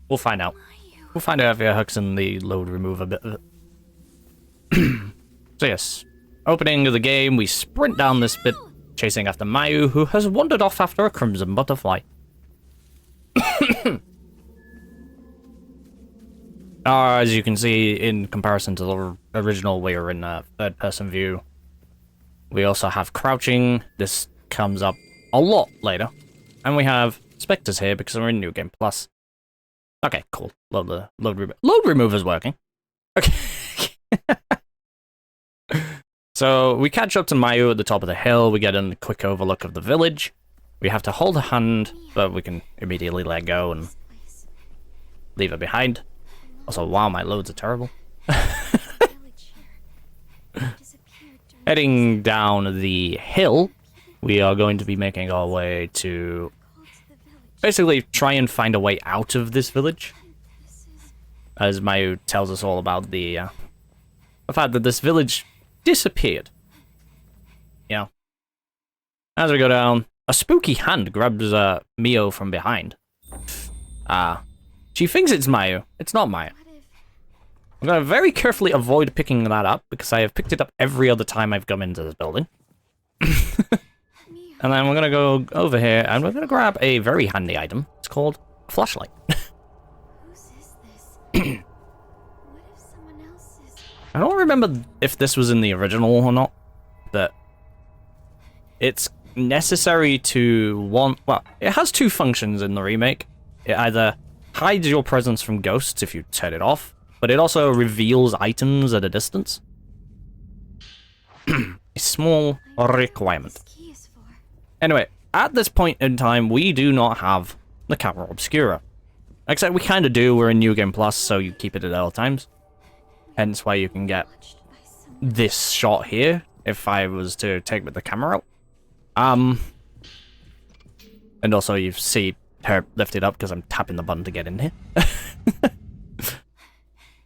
We'll find out. We'll find out if it hooks in the load remove a bit of it. So yes, opening of the game, we sprint down this bit, chasing after Mayu, who has wandered off after a crimson butterfly. As you can see, in comparison to the original, we are in a third-person view. We also have crouching. This comes up a lot later. And we have specters here because we're in New Game Plus. Okay, cool. Load remover's working. Okay. So we catch up to Mayu at the top of the hill. We get a quick overlook of the village. We have to hold a hand, but we can immediately let go and leave it behind. Also, wow, my loads are terrible. Heading down the hill, we are going to be making our way to basically try and find a way out of this village. As Mayu tells us all about the fact that this village disappeared. You know. As we go down, a spooky hand grabs Mio from behind. She thinks it's Mayu. It's not Mayu. I'm going to very carefully avoid picking that up, because I have picked it up every other time I've come into this building. And then we're going to go over here, and we're going to grab a very handy item. It's called a flashlight. I don't remember if this was in the original or not, but it's necessary to well, it has two functions in the remake. It either hides your presence from ghosts if you turn it off, but it also reveals items at a distance. A small requirement. Anyway, at this point in time, we do not have the camera obscura. Except we kind of do. We're in New Game Plus, so you keep it at all times. Hence why you can get this shot here, if I was to take the camera out. And also you see her lift it up because I'm tapping the button to get in here.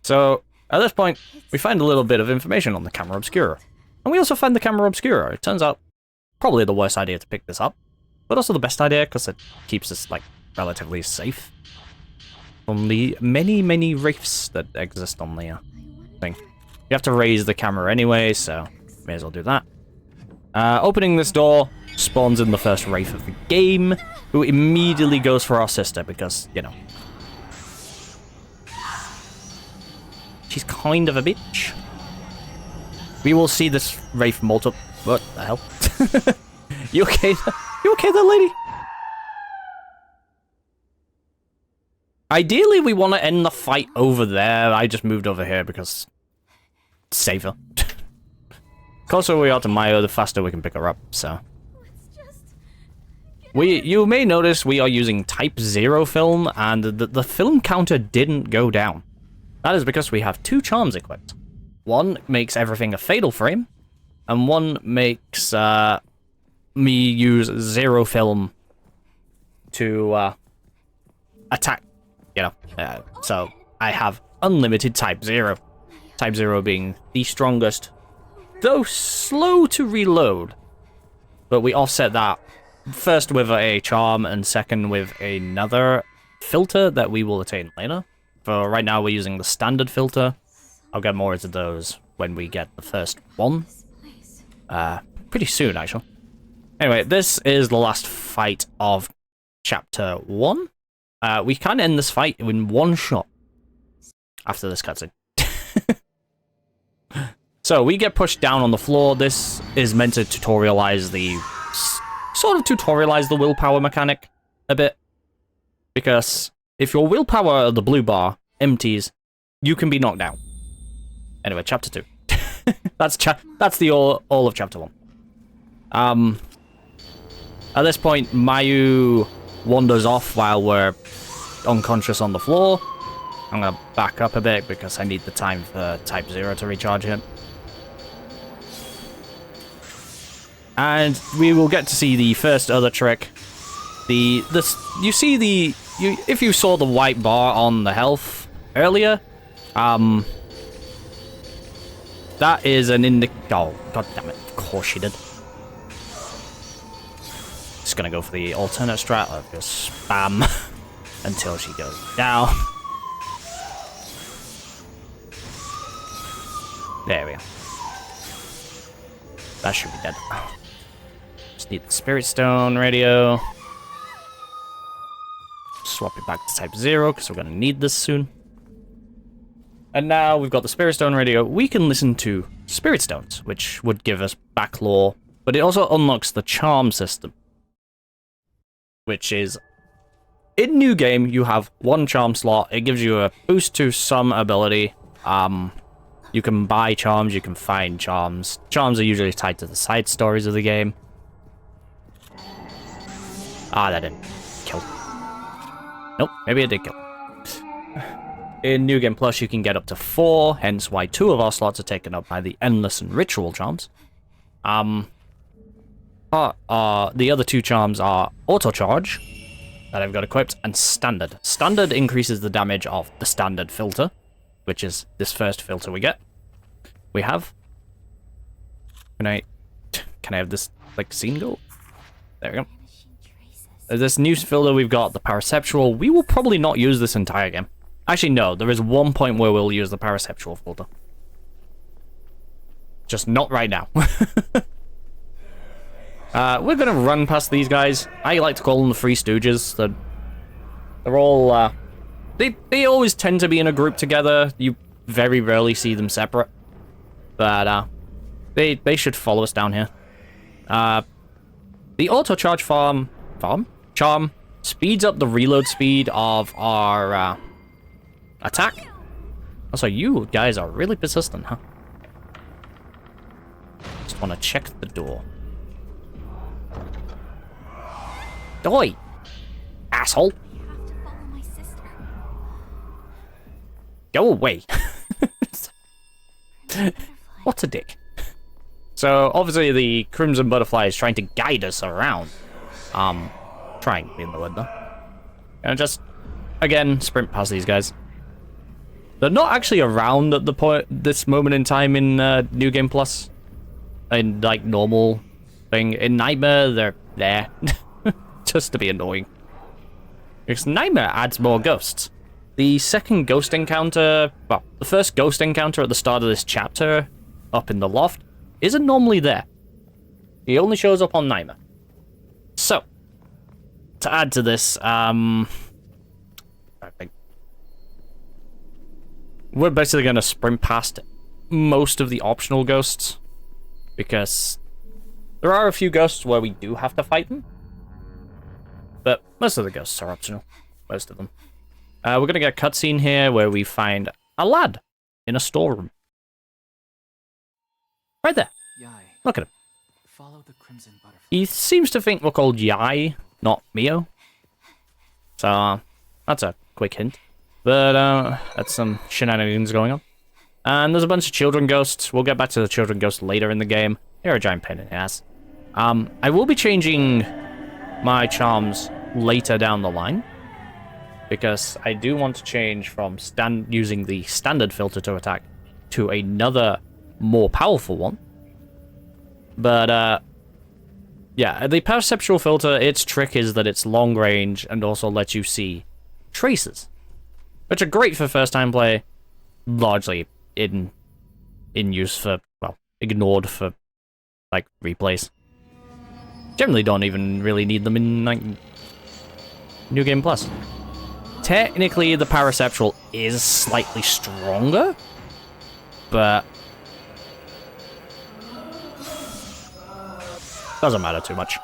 So, at this point, we find a little bit of information on the camera obscura. And we also find the camera obscura. It turns out probably the worst idea to pick this up, but also the best idea because it keeps us, like, relatively safe from the many, many wraiths that exist on the thing. You have to raise the camera anyway, so may as well do that. Opening this door spawns in the first wraith of the game, who immediately goes for our sister because, you know, she's kind of a bitch. We will see this wraith multiple. What the hell? You okay? You okay there, lady? Ideally, we want to end the fight over there. I just moved over here because it's safer. The closer we are to Mayu, the faster we can pick her up, so. You may notice we are using Type 0 film, and the film counter didn't go down. That is because we have two charms equipped. One makes everything a fatal frame, and one makes me use 0 film to attack. You know, so I have unlimited Type 0. Type 0 being the strongest, though slow to reload. But we offset that first with a charm and second with another filter that we will attain later. For right now, we're using the standard filter. I'll get more into those when we get the first one. Pretty soon, actually. Anyway, this is the last fight of Chapter 1. We can end this fight in one shot after this cutscene. So, we get pushed down on the floor. This is meant to tutorialize the... sort of tutorialize the willpower mechanic a bit. Because if your willpower, the blue bar, empties, you can be knocked down. Anyway, Chapter 2. That's the all of Chapter 1. At this point, Mayu wanders off while we're unconscious on the floor. I'm gonna back up a bit because I need the time for Type 0 to recharge him. And we will get to see the first other trick. If you saw the white bar on the health earlier, that is an oh, god damn it. Of course she did. Just gonna go for the alternate strat of just spam until she goes down. There we go. That should be dead. Just need the Spirit Stone radio. Swap it back to type 0 because we're gonna need this soon. And now we've got the Spirit Stone radio. We can listen to Spirit Stones, which would give us back lore, but it also unlocks the charm system, which is in new game you have one charm slot. It gives you a boost to some ability. You can buy charms, you can find charms. Charms are usually tied to the side stories of the game. Ah, that didn't kill. Nope, maybe it did kill. In New Game Plus, you can get up to 4, hence why 2 of our slots are taken up by the Endless and Ritual charms. The other 2 charms are Auto Charge, that I've got equipped, and Standard. Standard increases the damage of the Standard filter, which is this first filter we get. We have... Can I have this, like, scene go? There we go. This new filter we've got, the Paraceptual. We will probably not use this entire game. Actually, no. There is one point where we'll use the Paraceptual filter. Just not right now. We're gonna run past these guys. I like to call them the Three Stooges. They're all... They always tend to be in a group together. You very rarely see them separate. But, they should follow us down here. The Auto Charge charm speeds up the reload speed of our attack. Also, you guys are really persistent, huh? Just want to check the door. Die, asshole! Go away. What a dick. So, obviously, the Crimson Butterfly is trying to guide us around. Trying to be in the word, though. And just, again, sprint past these guys. They're not actually around at this moment in time in New Game Plus. In, like, normal thing. In Nightmare, they're there. Just to be annoying. Because Nightmare adds more ghosts. The second ghost encounter... Well, the first ghost encounter at the start of this chapter, up in the loft, isn't normally there. He only shows up on Nightmare. So, to add to this, I think we're basically going to sprint past most of the optional ghosts, because there are a few ghosts where we do have to fight them, but most of the ghosts are optional. Most of them. We're going to get a cutscene here where we find a lad in a storeroom. Right there. Look at him. Follow the Crimson Butterfly. He seems to think we're called Yai, not Mio. So, that's a quick hint. But, that's some shenanigans going on. And there's a bunch of children ghosts. We'll get back to the children ghosts later in the game. They're a giant pain in the ass. I will be changing my charms later down the line, because I do want to change from using the standard filter to attack to another more powerful one. But, yeah, the perceptual filter, its trick is that it's long range and also lets you see traces, which are great for first-time play, largely in use for, well, ignored for, like, replays. Generally don't even really need them in, like, New Game Plus. Technically, the Paraceptual is slightly stronger, but doesn't matter too much.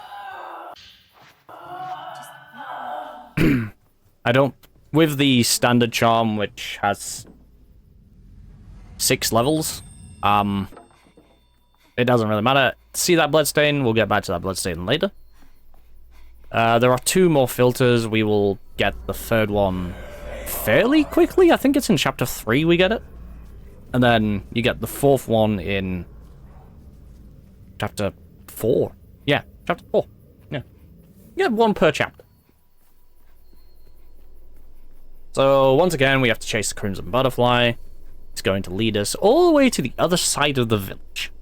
I don't... With the standard charm, which has 6 levels, it doesn't really matter. See that bloodstain? We'll get back to that bloodstain later. There are 2 more filters. We will get the third one fairly quickly. I think it's in chapter 3 we get it. And then you get the 4th one in chapter 4. Yeah, chapter 4. Yeah. You get 1 per chapter. So, once again, we have to chase the Crimson Butterfly. It's going to lead us all the way to the other side of the village.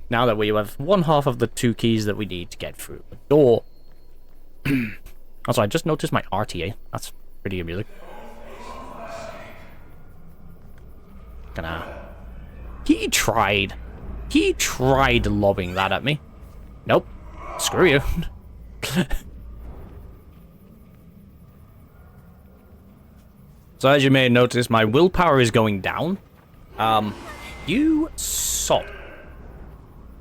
Now that we have one half of the 2 keys that we need to get through the door. Also, I just noticed my RTA. That's pretty amusing. He tried lobbing that at me. Nope. Screw you. So as you may notice, my willpower is going down. You sod.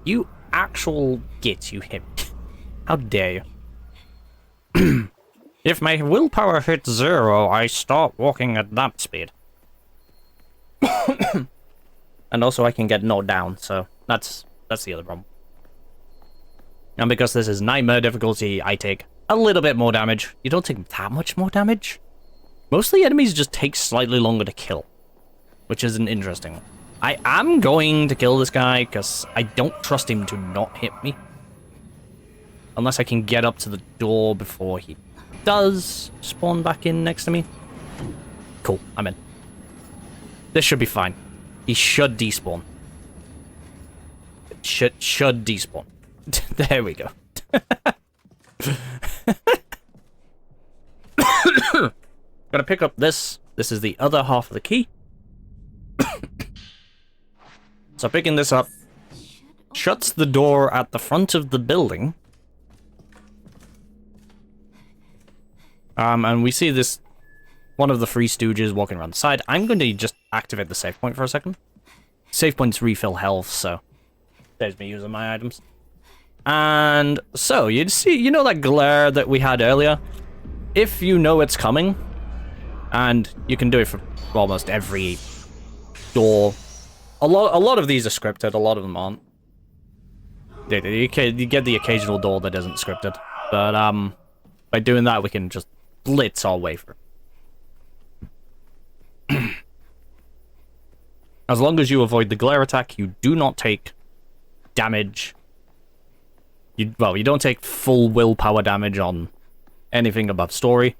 You actual git, you hit me. How dare you. If my willpower hits 0, I start walking at that speed. And also I can get knocked down, so that's the other problem. And because this is nightmare difficulty, I take a little bit more damage. You don't take that much more damage. Most of the enemies just take slightly longer to kill, which is an interesting one. I am going to kill this guy because I don't trust him to not hit me. Unless I can get up to the door before he does spawn back in next to me. Cool, I'm in. This should be fine. He should despawn. Should despawn. There we go. Gotta pick up this. This is the other half of the key. So picking this up shuts the door at the front of the building. And we see this one of the Three Stooges walking around the side. I'm going to just activate the save point for a second. Save points refill health, so saves me using my items. And so you see, you know that glare that we had earlier? If you know it's coming, and you can do it for almost every door. A lot of these are scripted, a lot of them aren't. You get the occasional door that isn't scripted, but by doing that we can just blitz our way through. As long as you avoid the glare attack, you do not take damage. You don't take full willpower damage on anything above story.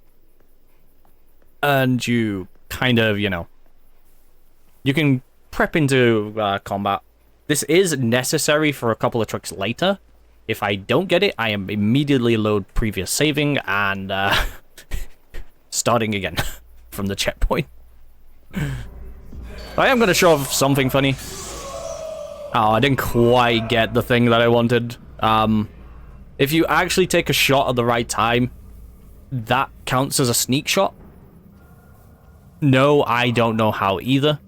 And you kind of, you can prep into combat. This is necessary for a couple of tricks later. If I don't get it, I am immediately load previous saving and starting again from the checkpoint. I am going to show off something funny. Oh, I didn't quite get the thing that I wanted. If you actually take a shot at the right time, that counts as a sneak shot. No, I don't know how either.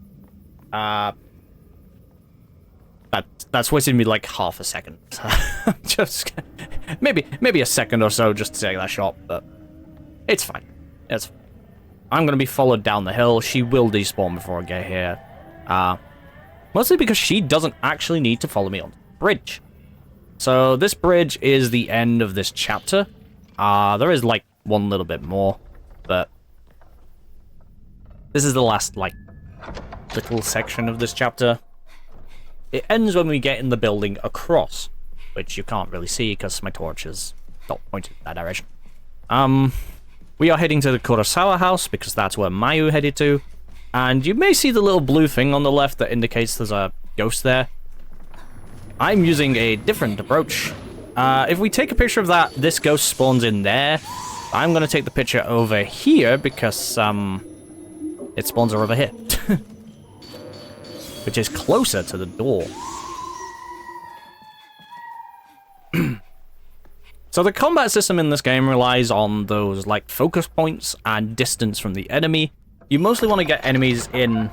That's wasting me like half a second. Just maybe a second or so just to take that shot, but it's fine. It's fine. I'm gonna be followed down the hill. She will despawn before I get here. Mostly because she doesn't actually need to follow me on the bridge. So this bridge is the end of this chapter. There is like one little bit more, but this is the last like little section of this chapter. It ends when we get in the building across, which you can't really see because my torch is not pointed in that direction. We are heading to the Kurosawa house because that's where Mayu headed to. And you may see the little blue thing on the left that indicates there's a ghost there. I'm using a different approach. If we take a picture of that, this ghost spawns in there. I'm going to take the picture over here because it spawns over here. Which is closer to the door. So the combat system in this game relies on those like focus points and distance from the enemy. You mostly want to get enemies in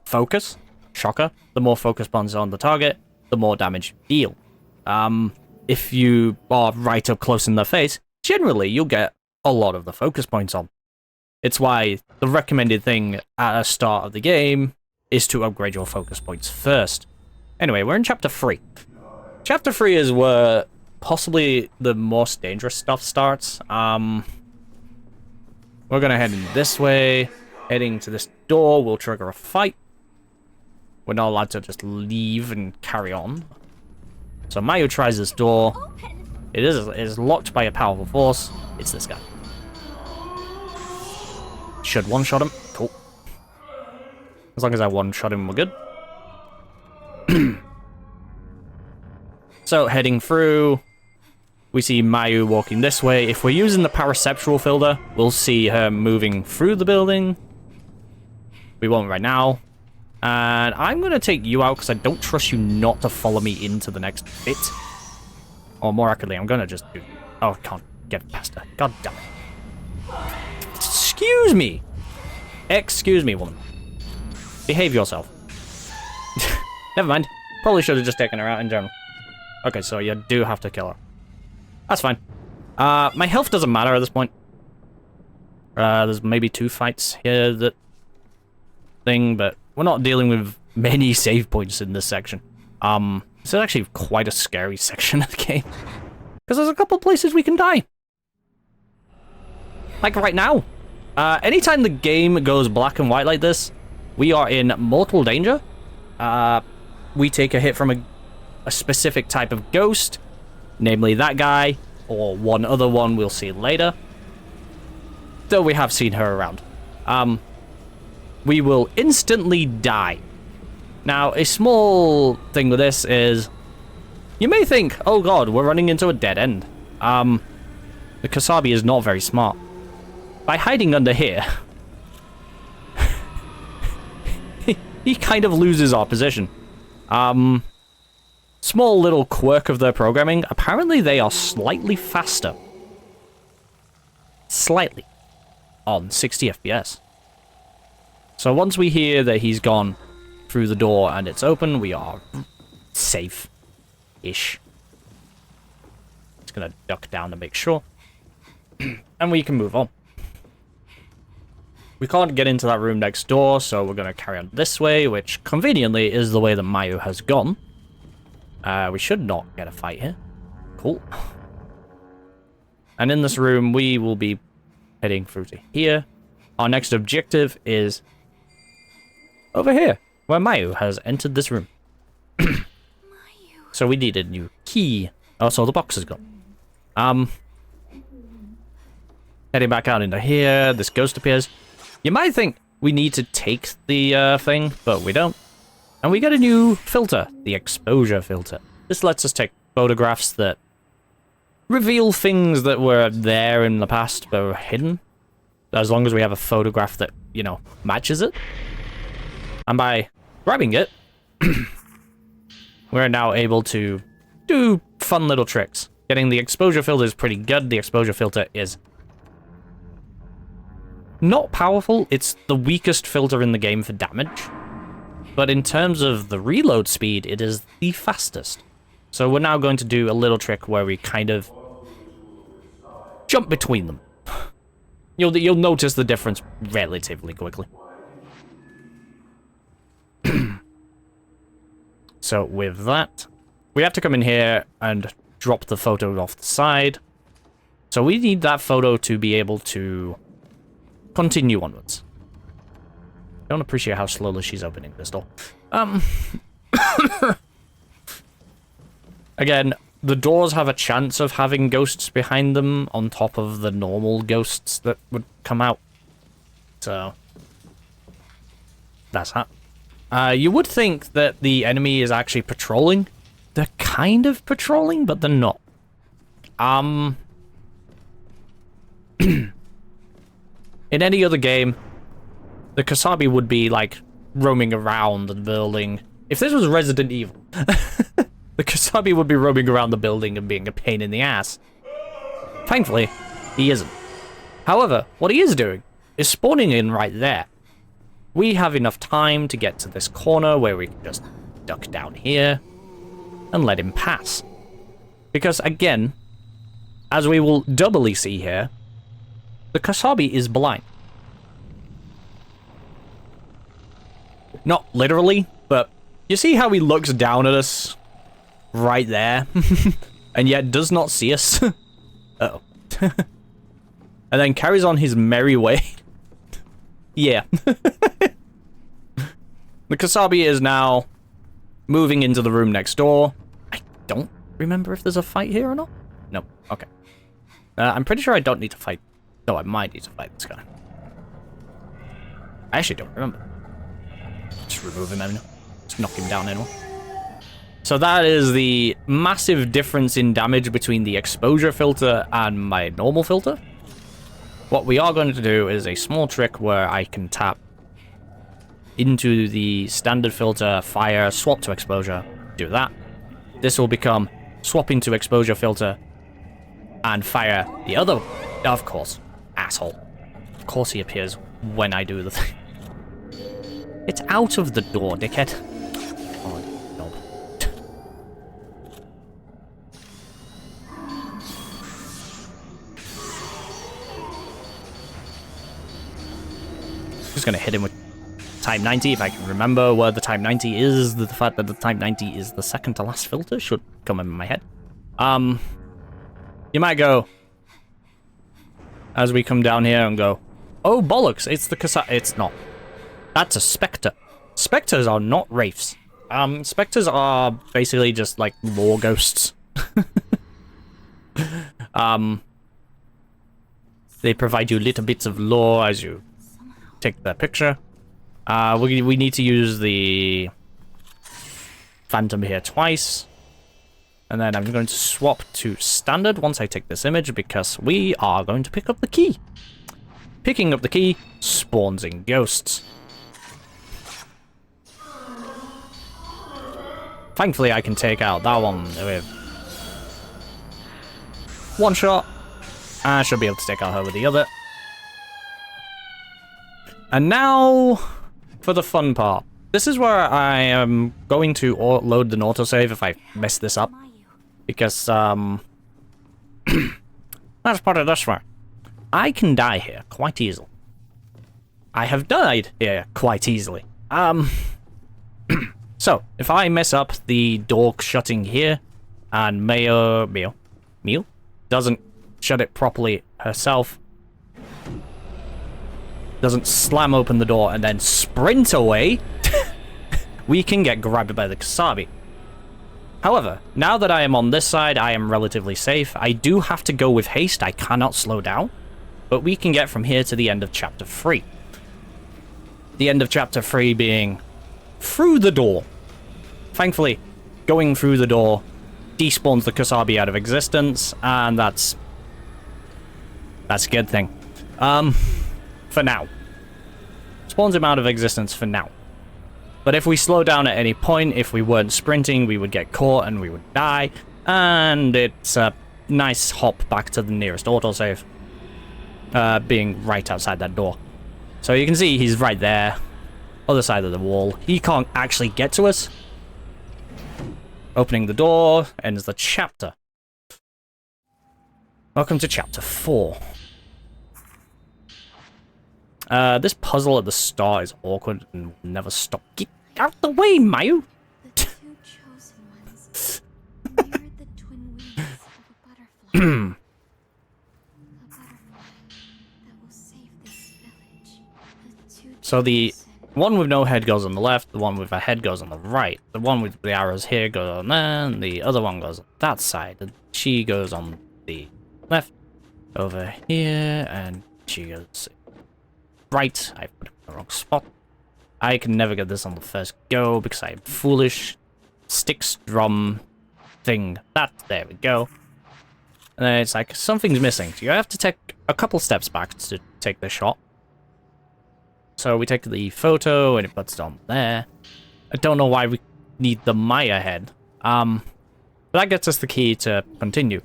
focus. Shocker. The more focus points on the target, the more damage you deal. If you are right up close in their face, generally you'll get a lot of the focus points on. It's why the recommended thing at the start of the game is to upgrade your focus points first. Anyway, we're in Chapter 3. Chapter 3 is where possibly the most dangerous stuff starts. We're gonna head in this way. Heading to this door will trigger a fight. We're not allowed to just leave and carry on. So Mayu tries this door. It is locked by a powerful force. It's this guy. Should one-shot him. Cool. As long as I one-shot him, we're good. So, heading through, we see Mayu walking this way. If we're using the paraceptual filter, we'll see her moving through the building. We won't right now. And I'm going to take you out because I don't trust you not to follow me into the next bit. Or more accurately, I'm going to just do... Oh, I can't get past her. God damn it. Excuse me. Excuse me, woman. Behave yourself. Never mind. Probably should have just taken her out in general. Okay, so you do have to kill her. That's fine. My health doesn't matter at this point. There's maybe 2 fights here that thing, but we're not dealing with many save points in this section. This is actually quite a scary section of the game. Because there's a couple places we can die. Like right now. Anytime the game goes black and white like this, we are in mortal danger. We take a hit from a specific type of ghost, namely that guy, or one other one we'll see later. Though we have seen her around. We will instantly die. Now, a small thing with this is, you may think, oh god, we're running into a dead end. The Kasabi is not very smart. By hiding under here, he kind of loses our position. Small little quirk of their programming, apparently they are slightly faster. Slightly. On 60 FPS. So once we hear that he's gone through the door and it's open, we are safe-ish. Just gonna duck down to make sure. And we can move on. We can't get into that room next door, so we're gonna carry on this way, which conveniently is the way that Mayu has gone. We should not get a fight here. Cool. And in this room, we will be heading through to here. Our next objective is over here, where Mayu has entered this room. So we need a new key. Oh, so the box is gone. Heading back out into here, this ghost appears. You might think we need to take the thing, but we don't. And we get a new filter, the exposure filter. This lets us take photographs that reveal things that were there in the past but were hidden. As long as we have a photograph that, you know, matches it. And by grabbing it, we're now able to do fun little tricks. Getting the exposure filter is pretty good. The exposure filter is not powerful. It's the weakest filter in the game for damage. But in terms of the reload speed, it is the fastest. So we're now going to do a little trick where we kind of jump between them. You'll notice the difference relatively quickly. So with that, we have to come in here and drop the photo off the side. So we need that photo to be able to continue onwards. Don't appreciate how slowly she's opening this door. Again, the doors have a chance of having ghosts behind them on top of the normal ghosts that would come out. So, that's that. You would think that the enemy is actually patrolling. They're kind of patrolling, but they're not. In any other game, the Kasabi would be, like, roaming around the building. If this was Resident Evil, the Kasabi would be roaming around the building and being a pain in the ass. Thankfully, he isn't. However, what he is doing is spawning in right there. We have enough time to get to this corner where we can just duck down here and let him pass. Because, again, as we will doubly see here, the Kasabi is blind. Not literally, but you see how he looks down at us right there and yet does not see us? Uh-oh. And then carries on his merry way. Yeah. The Kasabi is now moving into the room next door. I don't remember if there's a fight here or not. No. Okay. I'm pretty sure I don't need to fight. No, I might need to fight this guy. I actually don't remember. Just remove him anyway. Just knock him down anyway. So that is the massive difference in damage between the exposure filter and my normal filter. What we are going to do is a small trick where I can tap into the standard filter, fire, swap to exposure, do that. This will become swap into exposure filter and fire the other. Of course, asshole. Of course he appears when I do the thing. It's out of the door, dickhead. Oh, knob. Just gonna hit him with Type 90 if I can remember where the Type 90 is. The fact that the Type 90 is the second to last filter should come in my head. You might go, as we come down here and go, oh bollocks, it's the Kasa. It's not. That's a Spectre. Spectres are not wraiths. Spectres are basically just like lore ghosts. They provide you little bits of lore as you take their picture. We need to use the Phantom here twice. And then I'm going to swap to standard once I take this image because we are going to pick up the key. Picking up the key spawns in ghosts. Thankfully, I can take out that one with one shot. I should be able to take out her with the other. And now for the fun part. This is where I am going to load an autosave if I mess this up. Because, let's put it this way. I can die here quite easily. I have died here quite easily. So, if I mess up the door shutting here, and Meal doesn't shut it properly herself, doesn't slam open the door and then sprint away, we can get grabbed by the Kasabi. However, now that I am on this side, I am relatively safe. I do have to go with haste, I cannot slow down, but we can get from here to the end of Chapter 3. The end of Chapter 3 being through the door. Thankfully, going through the door despawns the Kasabi out of existence, and that's a good thing. For now. Spawns him out of existence for now. But if we slow down at any point, if we weren't sprinting, we would get caught and we would die. And it's a nice hop back to the nearest autosave. Being right outside that door. So you can see he's right there. Other side of the wall. He can't actually get to us. Opening the door ends the chapter. Welcome to Chapter 4. This puzzle at the start is awkward and will never stop. Get out the way, Mayu! The two chosen ones mirrored the twin wings of a butterfly. A butterfly that will save this village. The two So the chosen. one with no head goes on the left, the one with a head goes on the right. The one with the arrows here goes on there, and the other one goes on that side. And she goes on the left, over here, and she goes right. I put it in the wrong spot. I can never get this on the first go because I am foolish. Sticks, drum, thing. There we go. And then it's like, something's missing. So you have to take a couple steps back to take the shot. So we take the photo and it puts it on there. I don't know why we need the Maya head. But that gets us the key to continue.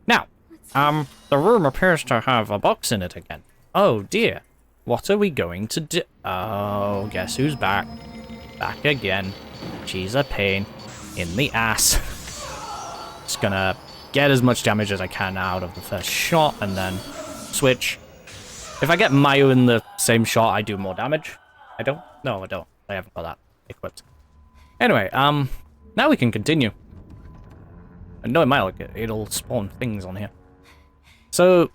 Now, the room appears to have a box in it again. Oh dear. What are we going to do? Oh, guess who's back? Back again. She's a pain in the ass. Just gonna get as much damage as I can out of the first shot and then switch. If I get Mayu in the same shot, I do more damage. I don't? No, I don't. I haven't got that equipped. Anyway, now we can continue. I know it might look it. It'll spawn things on here. So,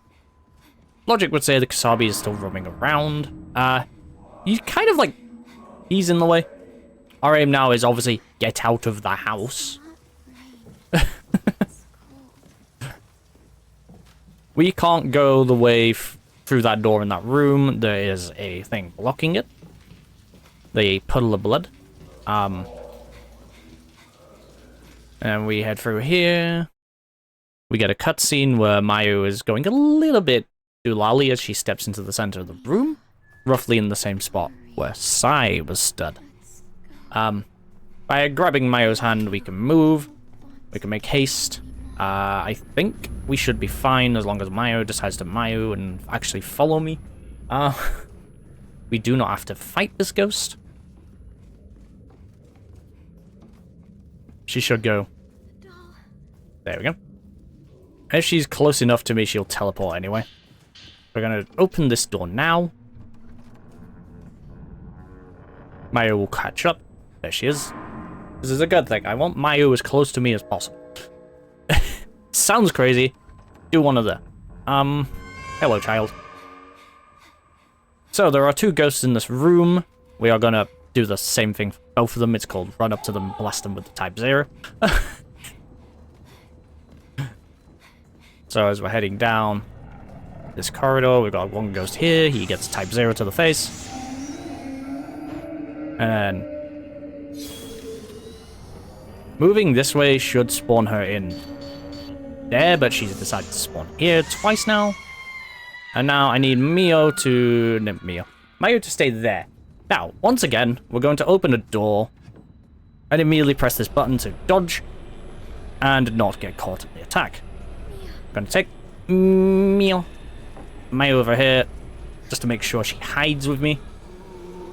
logic would say the Kasabi is still roaming around. You kind of like, he's in the way. Our aim now is obviously get out of the house. We can't go the way through that door in that room. There is a thing blocking it. The puddle of blood. And we head through here. We get a cutscene where Mayu is going a little bit doolally as she steps into the center of the room, roughly in the same spot where Sai was stood. By grabbing Mayu's hand, we can move. We can make haste. I think we should be fine as long as Mayu decides to Mayu and actually follow me. We do not have to fight this ghost. She should go. There we go. If she's close enough to me, she'll teleport anyway. We're gonna open this door now. Mayu will catch up. There she is. This is a good thing. I want Mayu as close to me as possible. Sounds crazy. Do one of the. Hello, child. So there are two ghosts in this room. We are gonna do the same thing for both of them. It's called run up to them, blast them with the Type 0. So as we're heading down this corridor, we've got one ghost here. He gets Type 0 to the face. And moving this way should spawn her in there, but she's decided to spawn here twice now. And now I need Mayu to stay there. Now, once again, we're going to open a door and immediately press this button to dodge and not get caught in the attack. I'm going to take Mayu over here just to make sure she hides with me.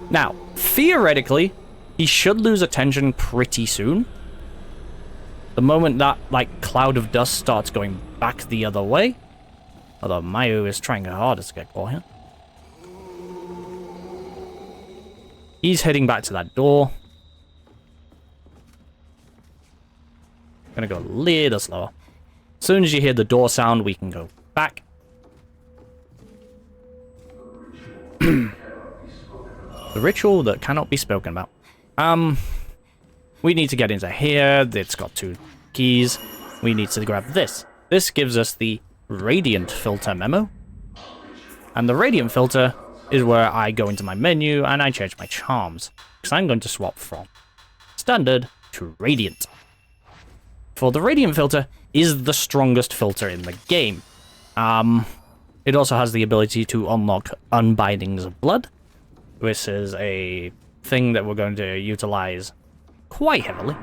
Now, theoretically, he should lose attention pretty soon. The moment that, like, cloud of dust starts going back the other way. Although Mayu is trying her hardest to get caught here. He's heading back to that door. Gonna go a little slower. As soon as you hear the door sound, we can go back. The ritual that cannot be spoken about. We need to get into here. It's got 2 keys. We need to grab this. This gives us the Radiant filter memo. And the Radiant filter is where I go into my menu and I change my charms. Because I'm going to swap from Standard to Radiant. For the Radiant filter is the strongest filter in the game. It also has the ability to unlock Unbindings of Blood. This is a thing that we're going to utilize quite heavily.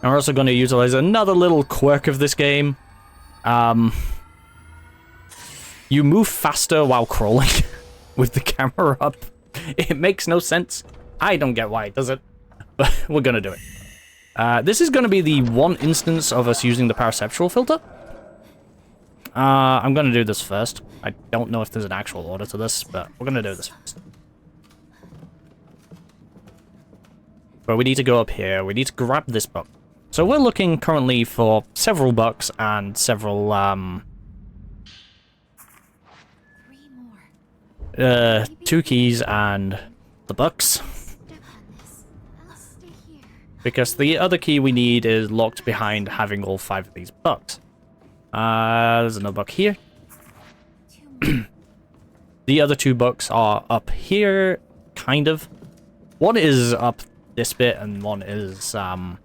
And we're also going to utilize another little quirk of this game. You move faster while crawling with the camera up. It makes no sense. I don't get why it does it, but we're going to do it. This is going to be the one instance of us using the Paraceptual filter. I'm going to do this first. I don't know if there's an actual order to this, but we're going to do this first. But we need to go up here. We need to grab this book. So we're looking currently for several bucks and several, 2 keys and the bucks. Because the other key we need is locked behind having all 5 of these bucks. There's another buck here. The other 2 bucks are up here, kind of. One is up this bit, and one is, kind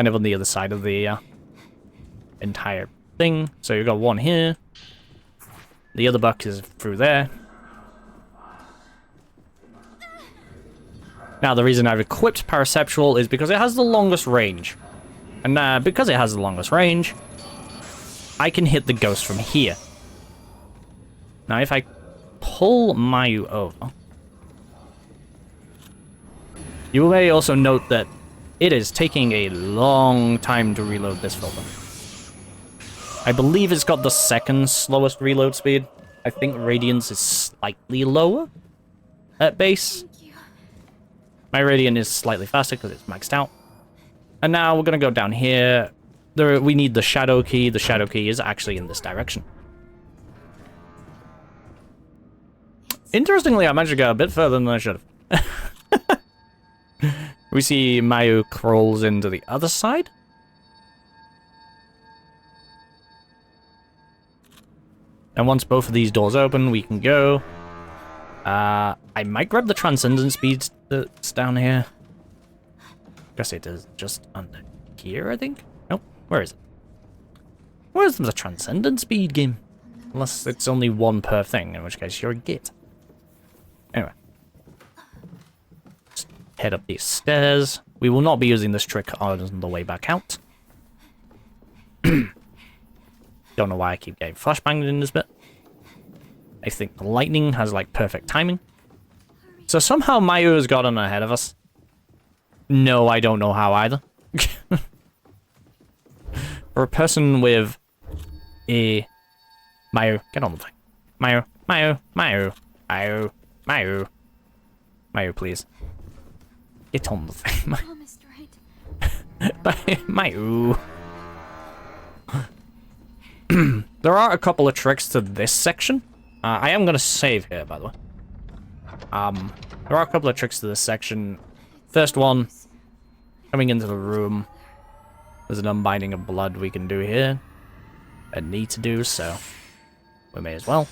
of on the other side of the, entire thing. So you've got one here. The other buck is through there. Now, the reason I've equipped Paraceptual is because it has the longest range. And because it has the longest range, I can hit the ghost from here. Now, if I pull Mayu over, you may also note that it is taking a long time to reload this filter. I believe it's got the second slowest reload speed. I think Radiance is slightly lower at base. My Radiant is slightly faster because it's maxed out. And now we're going to go down here. We need the Shadow Key. The Shadow Key is actually in this direction. Interestingly, I managed to go a bit further than I should have. We see Mayu crawls into the other side. And once both of these doors open, we can go. I might grab the Transcendence Beads that's down here. Guess it is just under here, I think? Nope. Where is it? Where's the Transcendent Speed game? Unless it's only one per thing, in which case you're a git. Anyway. Just head up these stairs. We will not be using this trick on the way back out. Don't know why I keep getting flashbanged in this bit. I think the lightning has like perfect timing. So somehow Mayu has gotten ahead of us. No, I don't know how either. For a person with a... Mayu, get on the thing. Mayu, Mayu, Mayu, Mayu, Mayu. Mayu, please. Get on the thing. Promised, right? Mayu. There are a couple of tricks to this section. I am going to save here, by the way. There are a couple of tricks to this section. First one, coming into the room. There's an unbinding of blood we can do here. I need to do, so we may as well.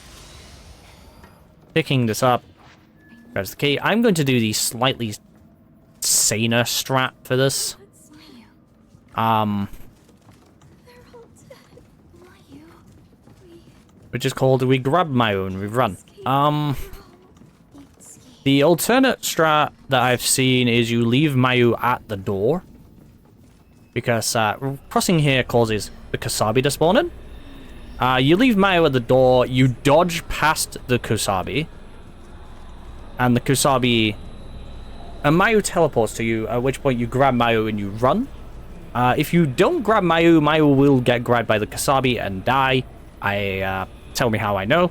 Picking this up. Grabs the key. I'm going to do the slightly saner strat for this. They're all dead. Which is called we grab my own, we run. The alternate strat that I've seen is you leave Mayu at the door. Because crossing here causes the Kusabi to spawn in. You leave Mayu at the door, you dodge past the Kusabi. And the Kusabi... And Mayu teleports to you, at which point you grab Mayu and you run. If you don't grab Mayu, Mayu will get grabbed by the Kusabi and die. Tell me how I know.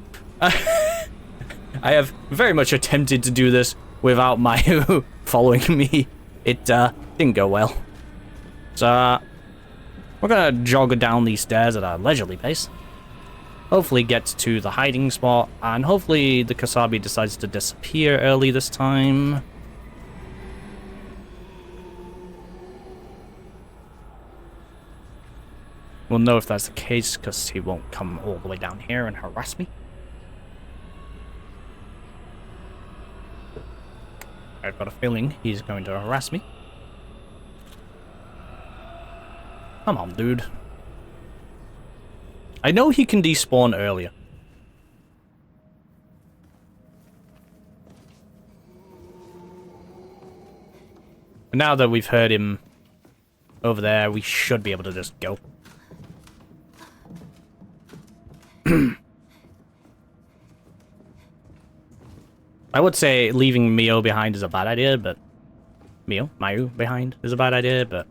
I have very much attempted to do this without Mayu following me. It didn't go well. So, we're gonna jog down these stairs at a leisurely pace. Hopefully get to the hiding spot, and hopefully the Kusabi decides to disappear early this time. We'll know if that's the case, because he won't come all the way down here and harass me. I've got a feeling he's going to harass me. Come on, dude. I know he can despawn earlier. But now that we've heard him over there, we should be able to just go. I would say leaving Mio behind is a bad idea, but... Mayu behind is a bad idea, but...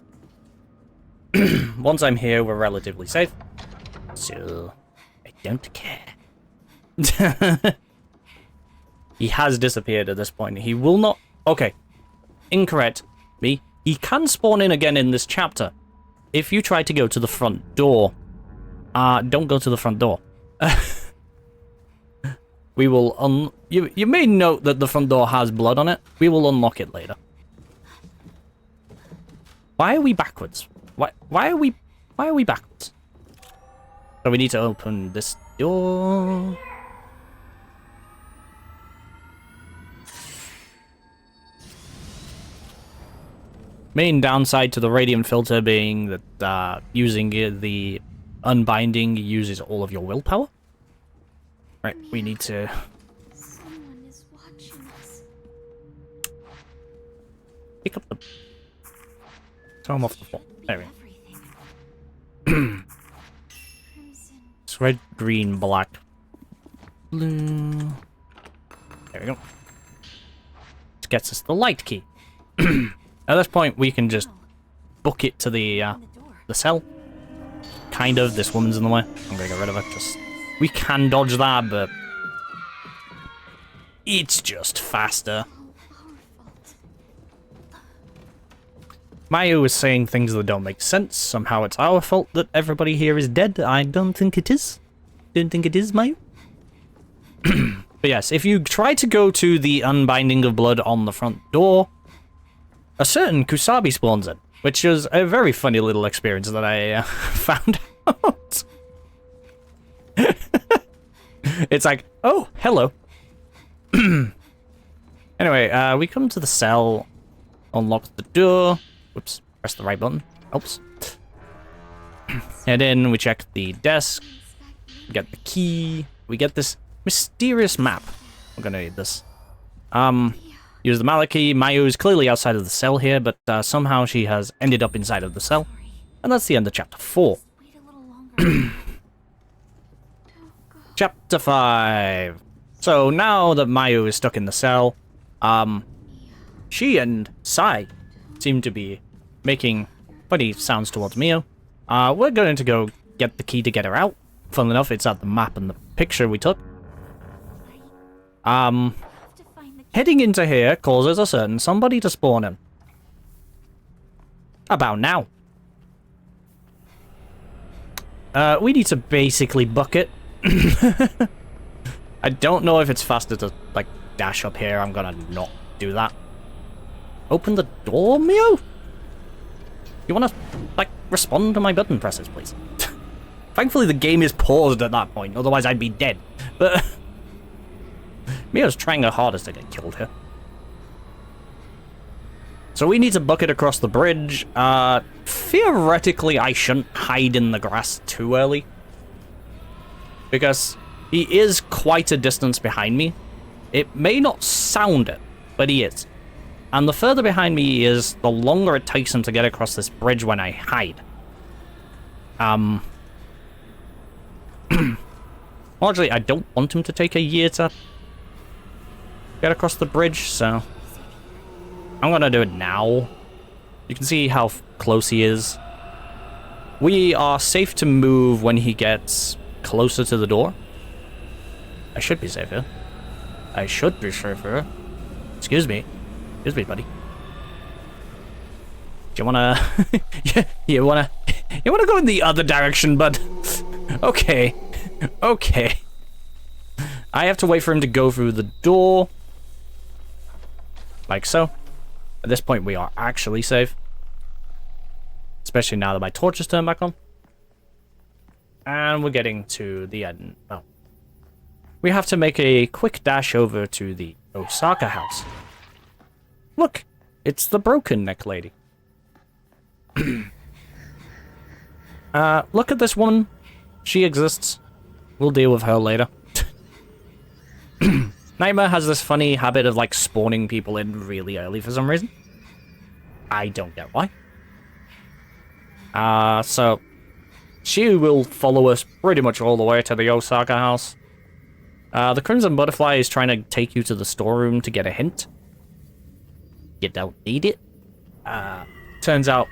Once I'm here, we're relatively safe. So, I don't care. He has disappeared at this point. He will not... Okay. Incorrect. He can spawn in again in this chapter. If you try to go to the front door. Don't go to the front door. We will you may note that the front door has blood on it. We will unlock it later. Why are we backwards? Why are we backwards? So we need to open this door. Main downside to the radiant filter being that using the unbinding uses all of your willpower. Right, we need to... Someone is watching us. Pick up the... Throw him off the floor. There we go. Crimson. It's red, green, black, blue. There we go. This gets us the light key. At this point, we can just book it to the cell. Kind of. This woman's in the way. I'm gonna get rid of her. Just... We can dodge that, but... It's just faster. Mayu is saying things that don't make sense. Somehow it's our fault that everybody here is dead. I don't think it is. Don't think it is, Mayu. But yes, if you try to go to the unbinding of blood on the front door, a certain Kusabi spawns in, which is a very funny little experience that I found out. It's like, oh, hello. Anyway, we come to the cell, unlock the door. Whoops. Press the right button. Helps. Head in, we check the desk. We get the key. We get this mysterious map. We're gonna need this. Use the mallet key. Mayu is clearly outside of the cell here, but somehow she has ended up inside of the cell. And that's the end of chapter 4. Wait a little longer. Chapter 5. So now that Mayu is stuck in the cell, she and Sai seem to be making funny sounds towards Mio. We're going to go get the key to get her out. Funnily enough, it's at the map and the picture we took. Have to find the Heading into here causes a certain somebody to spawn in. About now. We need to basically book it. I don't know if it's faster to, like, dash up here. I'm gonna not do that. Open the door, Mio? You wanna, like, respond to my button presses, please? Thankfully, the game is paused at that point. Otherwise, I'd be dead. But Mio's trying her hardest to get killed here. So we need to book it across the bridge. Theoretically, I shouldn't hide in the grass too early. Because he is quite a distance behind me. It may not sound it, but he is. And the further behind me he is, the longer it takes him to get across this bridge when I hide. Largely, I don't want him to take a year to get across the bridge, so I'm gonna do it now. You can see how close he is. We are safe to move when he gets closer to the door. I should be safer. I should be safer. Excuse me. Excuse me, buddy. Do you wanna... you wanna go in the other direction, bud? Okay. Okay. I have to wait for him to go through the door. Like so. At this point, we are actually safe. Especially now that my torch is turned back on. And we're getting to the end. Oh. We have to make a quick dash over to the Osaka house. Look, it's the broken neck lady. Look at this woman. She exists. We'll deal with her later. Nightmare has this funny habit of, like, spawning people in really early for some reason. I don't get why. So she will follow us pretty much all the way to the Osaka house. The Crimson Butterfly is trying to take you to the storeroom to get a hint. You don't need it. Turns out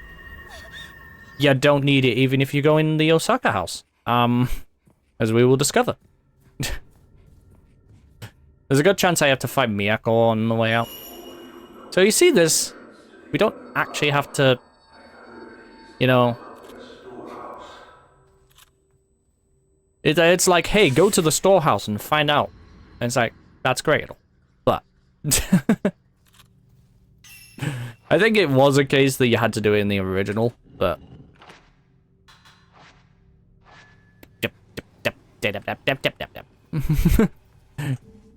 you don't need it even if you go in the Osaka house. As we will discover. There's a good chance I have to fight Miyako on the way out. So you see this, we don't actually have to, you know... It's like, hey, go to the storehouse and find out. And it's like, that's great. But... I think it was a case that you had to do it in the original, but...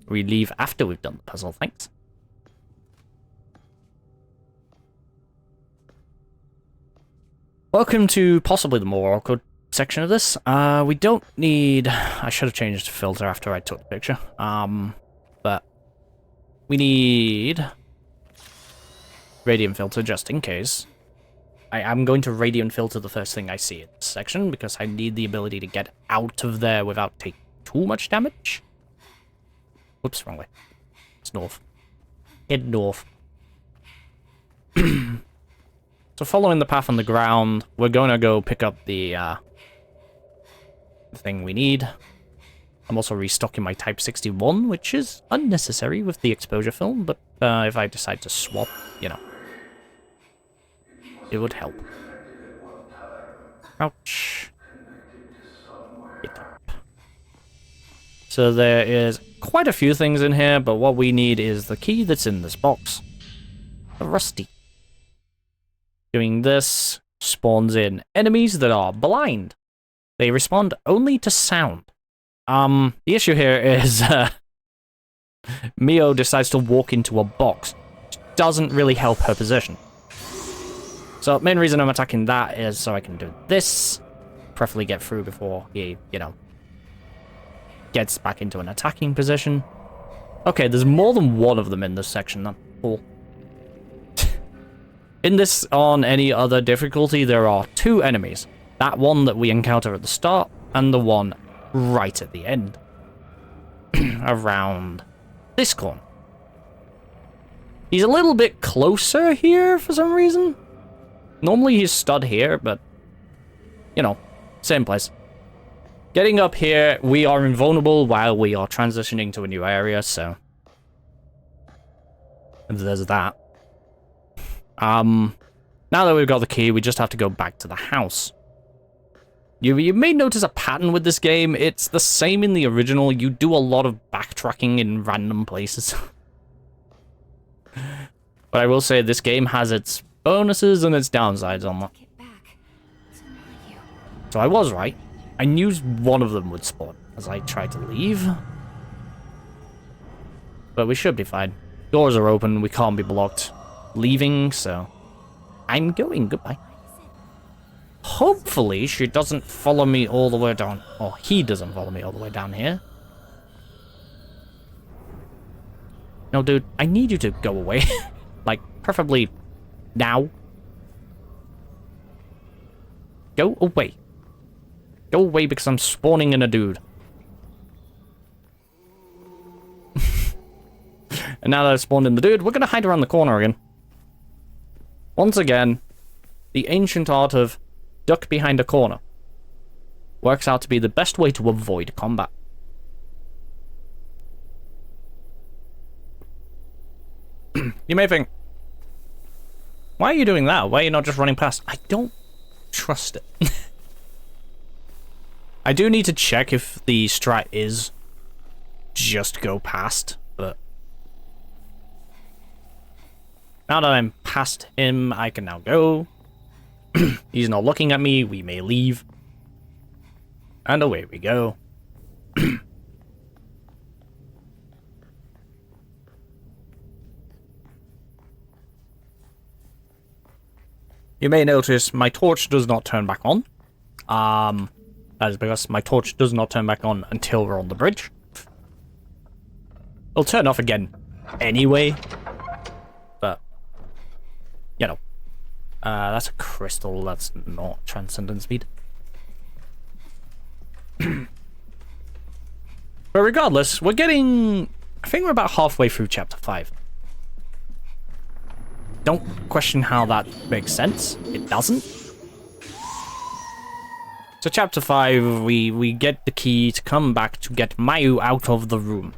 We leave after we've done the puzzle, thanks. Welcome to possibly the more awkward section of this. We don't need... I should have changed the filter after I took the picture. But we need radiant filter just in case. I am going to radiant filter the first thing I see in this section because I need the ability to get out of there without taking too much damage. Whoops, wrong way. It's north. Head north. So following the path on the ground, we're gonna go pick up the thing we need. I'm also restocking my Type 61, which is unnecessary with the exposure film, but if I decide to swap, you know, it would help. Ouch. Get up. So there is quite a few things in here, but what we need is the key that's in this box. The rusty. Doing this spawns in enemies that are blind. They respond only to sound. The issue here is Mio decides to walk into a box, which doesn't really help her position. So, main reason I'm attacking that is so I can do this. Preferably get through before he, you know, gets back into an attacking position. Okay, there's more than one of them in this section. That's cool. In this, on any other difficulty, there are 2 enemies. That one that we encounter at the start, and the one right at the end. Around this corner. He's a little bit closer here for some reason. Normally he's stood here, but, you know, same place. Getting up here, we are invulnerable while we are transitioning to a new area, so there's that. Now that we've got the key, we just have to go back to the house. You may notice a pattern with this game. It's the same in the original. You do a lot of backtracking in random places. But I will say this game has its bonuses and its downsides on that. So I was right. I knew one of them would spawn as I tried to leave. But we should be fine. Doors are open. We can't be blocked leaving, so I'm going. Goodbye. Hopefully she doesn't follow me all the way down. Or he doesn't follow me all the way down here. No, dude, I need you to go away. Like, preferably now. Go away. Go away because I'm spawning in a dude. And now that I've spawned in the dude, we're going to hide around the corner again. Once again, the ancient art of duck behind a corner works out to be the best way to avoid combat. You may think, why are you doing that? Why are you not just running past? I don't trust it. I do need to check if the strat is just go past, but now that I'm past him, I can now go. He's not looking at me, we may leave. And away we go. You may notice my torch does not turn back on. That is because my torch does not turn back on until we're on the bridge. It'll turn off again anyway. But, you know. That's a crystal, that's not transcendent speed. But regardless, we're getting... I think we're about halfway through chapter 5. Don't question how that makes sense. It doesn't. So chapter 5, we get the key to come back to get Mayu out of the room.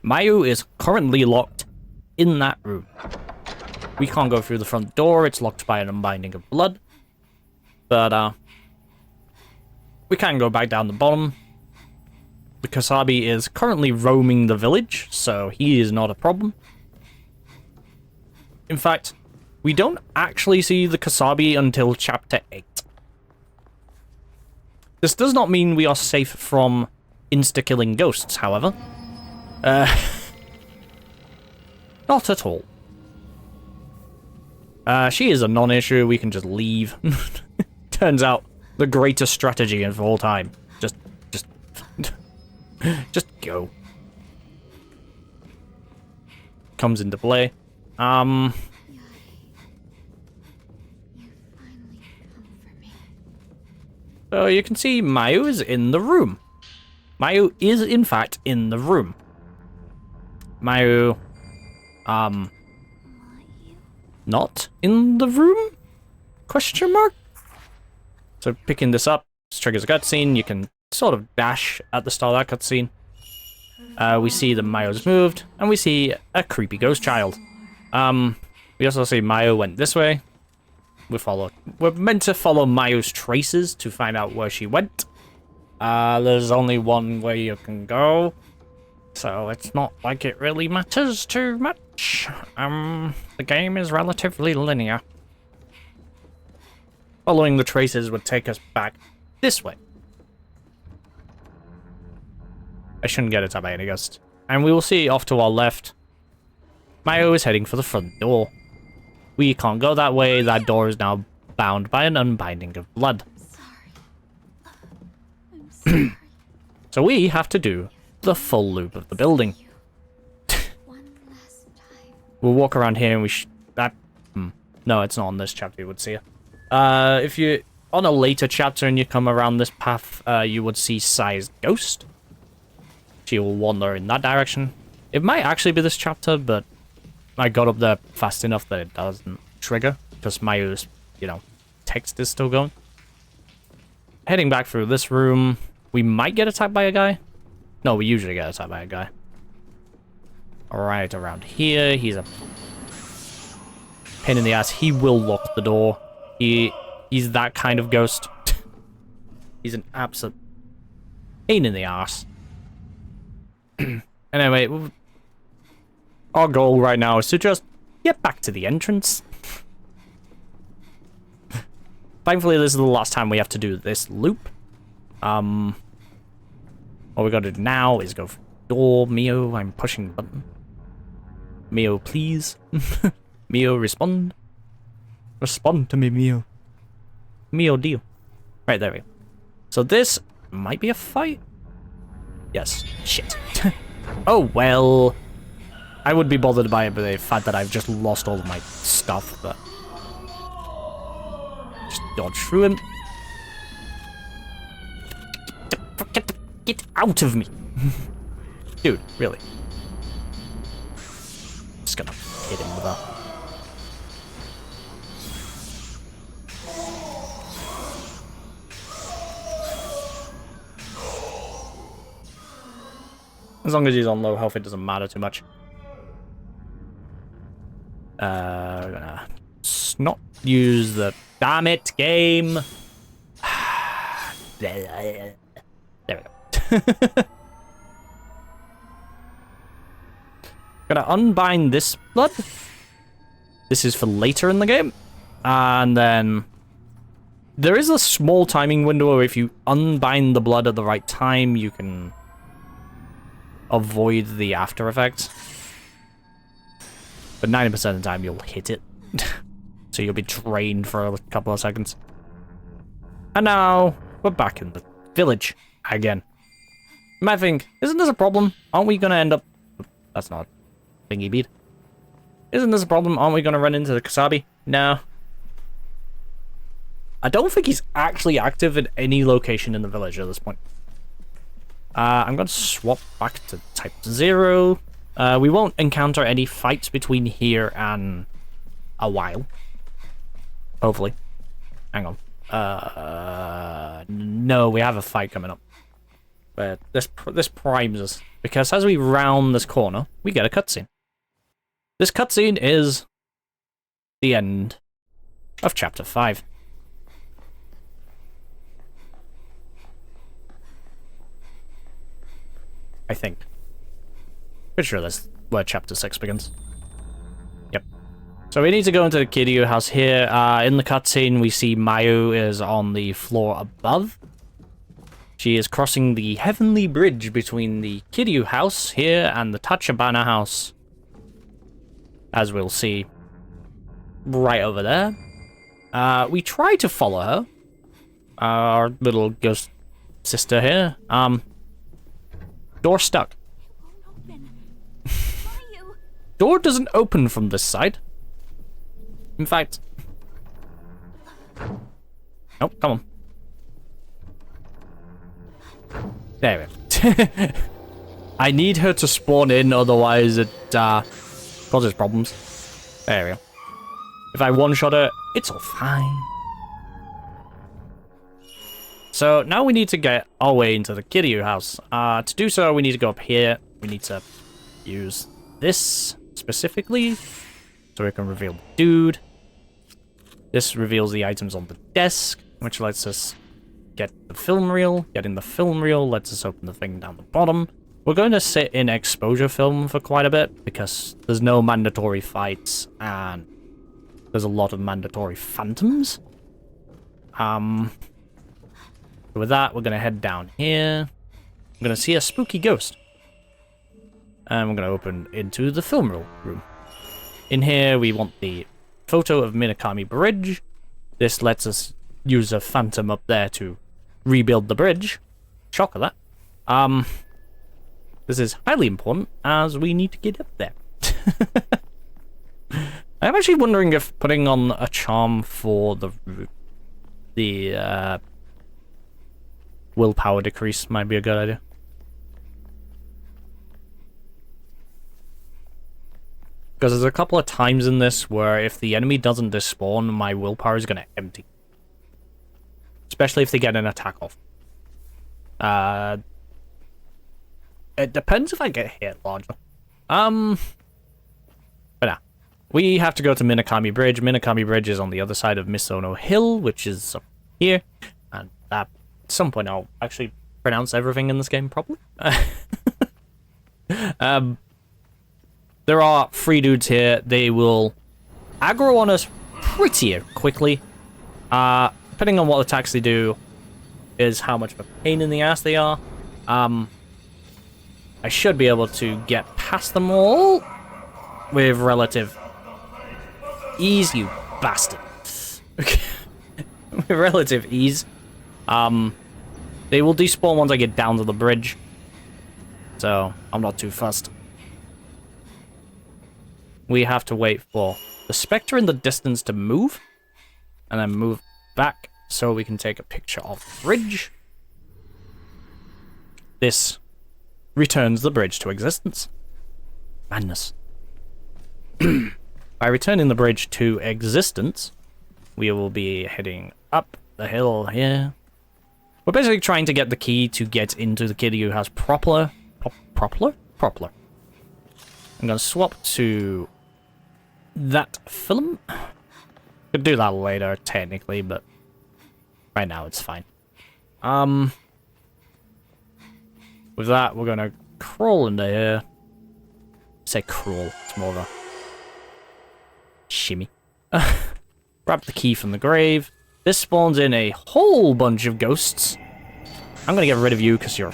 Mayu is currently locked in that room. We can't go through the front door, it's locked by an unbinding of blood. But, we can go back down the bottom. The Kasabi is currently roaming the village, so he is not a problem. In fact, we don't actually see the Kasabi until chapter 8. This does not mean we are safe from insta-killing ghosts, however. Not at all. She is a non-issue, we can just leave. Turns out, the greatest strategy of all time. Just go. Comes into play. You finally come for me. So you can see Mayu is in the room. Mayu is, in fact, in the room. Mayu, not in the room? Question mark? So picking this up, this triggers a cutscene. You can sort of dash at the start of that cutscene. We see that Mayu's moved, and we see a creepy ghost child. We also see Mayu went this way. We're meant to follow Mayu's traces to find out where she went. There's only one way you can go, so it's not like it really matters too much. The game is relatively linear. Following the traces would take us back this way. I shouldn't get it up by any ghost. And we will see off to our left, Mayu is heading for the front door. We can't go that way. That door is now bound by an unbinding of blood. Sorry. I'm sorry. So we have to do the full loop of the building. One last time. We'll walk around here and we no, it's not on this chapter, you would see it. If you're on a later chapter and you come around this path, you would see Sai's ghost. She will wander in that direction. It might actually be this chapter, but I got up there fast enough that it doesn't trigger, because Mayu's, text is still going. Heading back through this room, we might get attacked by a guy. No, we usually get attacked by a guy. Alright, around here, he's a pain in the ass. He will lock the door. He's that kind of ghost. He's an absolute pain in the ass. Anyway, our goal right now is to just get back to the entrance. Thankfully, this is the last time we have to do this loop. What we gotta do now is go for the door. Mio, I'm pushing the button. Mio, please. Mio, respond. Respond to me, Mio. Mio, deal. Right, there we go. So this might be a fight. Yes. Shit. Oh, well. I would be bothered by it, but the fact that I've just lost all of my stuff, but... Just dodge through him. Get out of me. Dude, really. Just gonna hit him with that. As long as he's on low health, it doesn't matter too much. Gonna not use the... Damn it, game! There we go. Gonna unbind this blood. This is for later in the game. And then... There is a small timing window where if you unbind the blood at the right time, you can... avoid the after effects. But 90% of the time you'll hit it. So you'll be drained for a couple of seconds. And now we're back in the village again. You might think, isn't this a problem? Aren't we gonna end up... That's not thingy bead. Isn't this a problem? Aren't we gonna run into the Kasabi? No. I don't think he's actually active in any location in the village at this point. I'm going to swap back to type 0. We won't encounter any fights between here and a while. Hopefully. Hang on. No, we have a fight coming up. But this primes us. Because as we round this corner, we get a cutscene. This cutscene is the end of Chapter 5. I think. Pretty sure that's where Chapter 6 begins. Yep. So we need to go into the Kiryu house here. In the cutscene, we see Mayu is on the floor above. She is crossing the heavenly bridge between the Kiryu house here and the Tachibana house. As we'll see right over there. We try to follow her. Our little ghost sister here. Door stuck. Door doesn't open from this side. In fact... Oh, come on. There we go. I need her to spawn in, otherwise it causes problems. There we go. If I one-shot her, it's all fine. So now we need to get our way into the Kiryu house. To do so, we need to go up here. We need to use this specifically so we can reveal the dude. This reveals the items on the desk, which lets us get the film reel. Getting the film reel lets us open the thing down the bottom. We're going to sit in exposure film for quite a bit because there's no mandatory fights and there's a lot of mandatory phantoms. With that, we're going to head down here. We're going to see a spooky ghost. And we're going to open into the film room. In here, we want the photo of Minakami Bridge. This lets us use a phantom up there to rebuild the bridge. Shock of that. This is highly important as we need to get up there. I'm actually wondering if putting on a charm for the willpower decrease might be a good idea. Because there's a couple of times in this where if the enemy doesn't despawn, my willpower is going to empty. Especially if they get an attack off. It depends if I get hit larger. But nah. We have to go to Minakami Bridge. Minakami Bridge is on the other side of Misono Hill, which is up here. And at some point I'll actually pronounce everything in this game properly. There are 3 dudes here. They will aggro on us pretty quickly. Depending on what attacks they do is how much of a pain in the ass they are. I should be able to get past them all with relative ease, you bastard. Okay. With relative ease. They will despawn once I get down to the bridge. So, I'm not too fussed. We have to wait for the Spectre in the distance to move. And then move back so we can take a picture of the bridge. This returns the bridge to existence. Madness. By returning the bridge to existence, we will be heading up the hill here. We're basically trying to get the key to get into the Kiryu house proper. Proper. I'm going to swap to that film. Could do that later, technically, but right now it's fine. With that, we're going to crawl into here. Say crawl, it's more of a shimmy. Grab the key from the grave. This spawns in a whole bunch of ghosts. I'm going to get rid of you because you're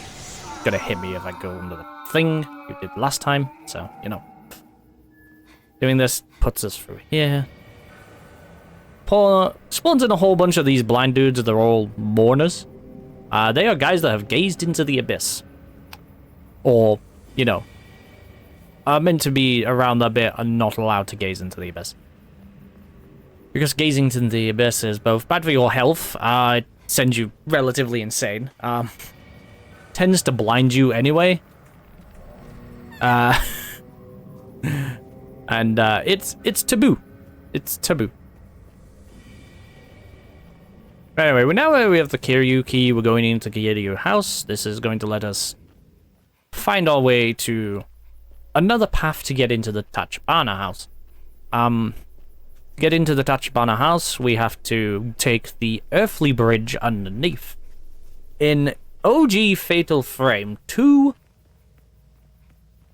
going to hit me if I go into the thing you did last time. So, you know. Doing this puts us through here. Spawns in a whole bunch of these blind dudes. They're all mourners. They are guys that have gazed into the abyss. Or, you know, are meant to be around that bit and not allowed to gaze into the abyss. Because gazing into the abyss is both bad for your health, it sends you relatively insane, tends to blind you anyway, and it's taboo. It's taboo. Anyway, now we have the Kiryu key. We're going into Kiryu house. This is going to let us find our way to another path to get into the Tachibana house. To get into the Tachibana house, we have to take the earthly bridge underneath. In OG Fatal Frame 2,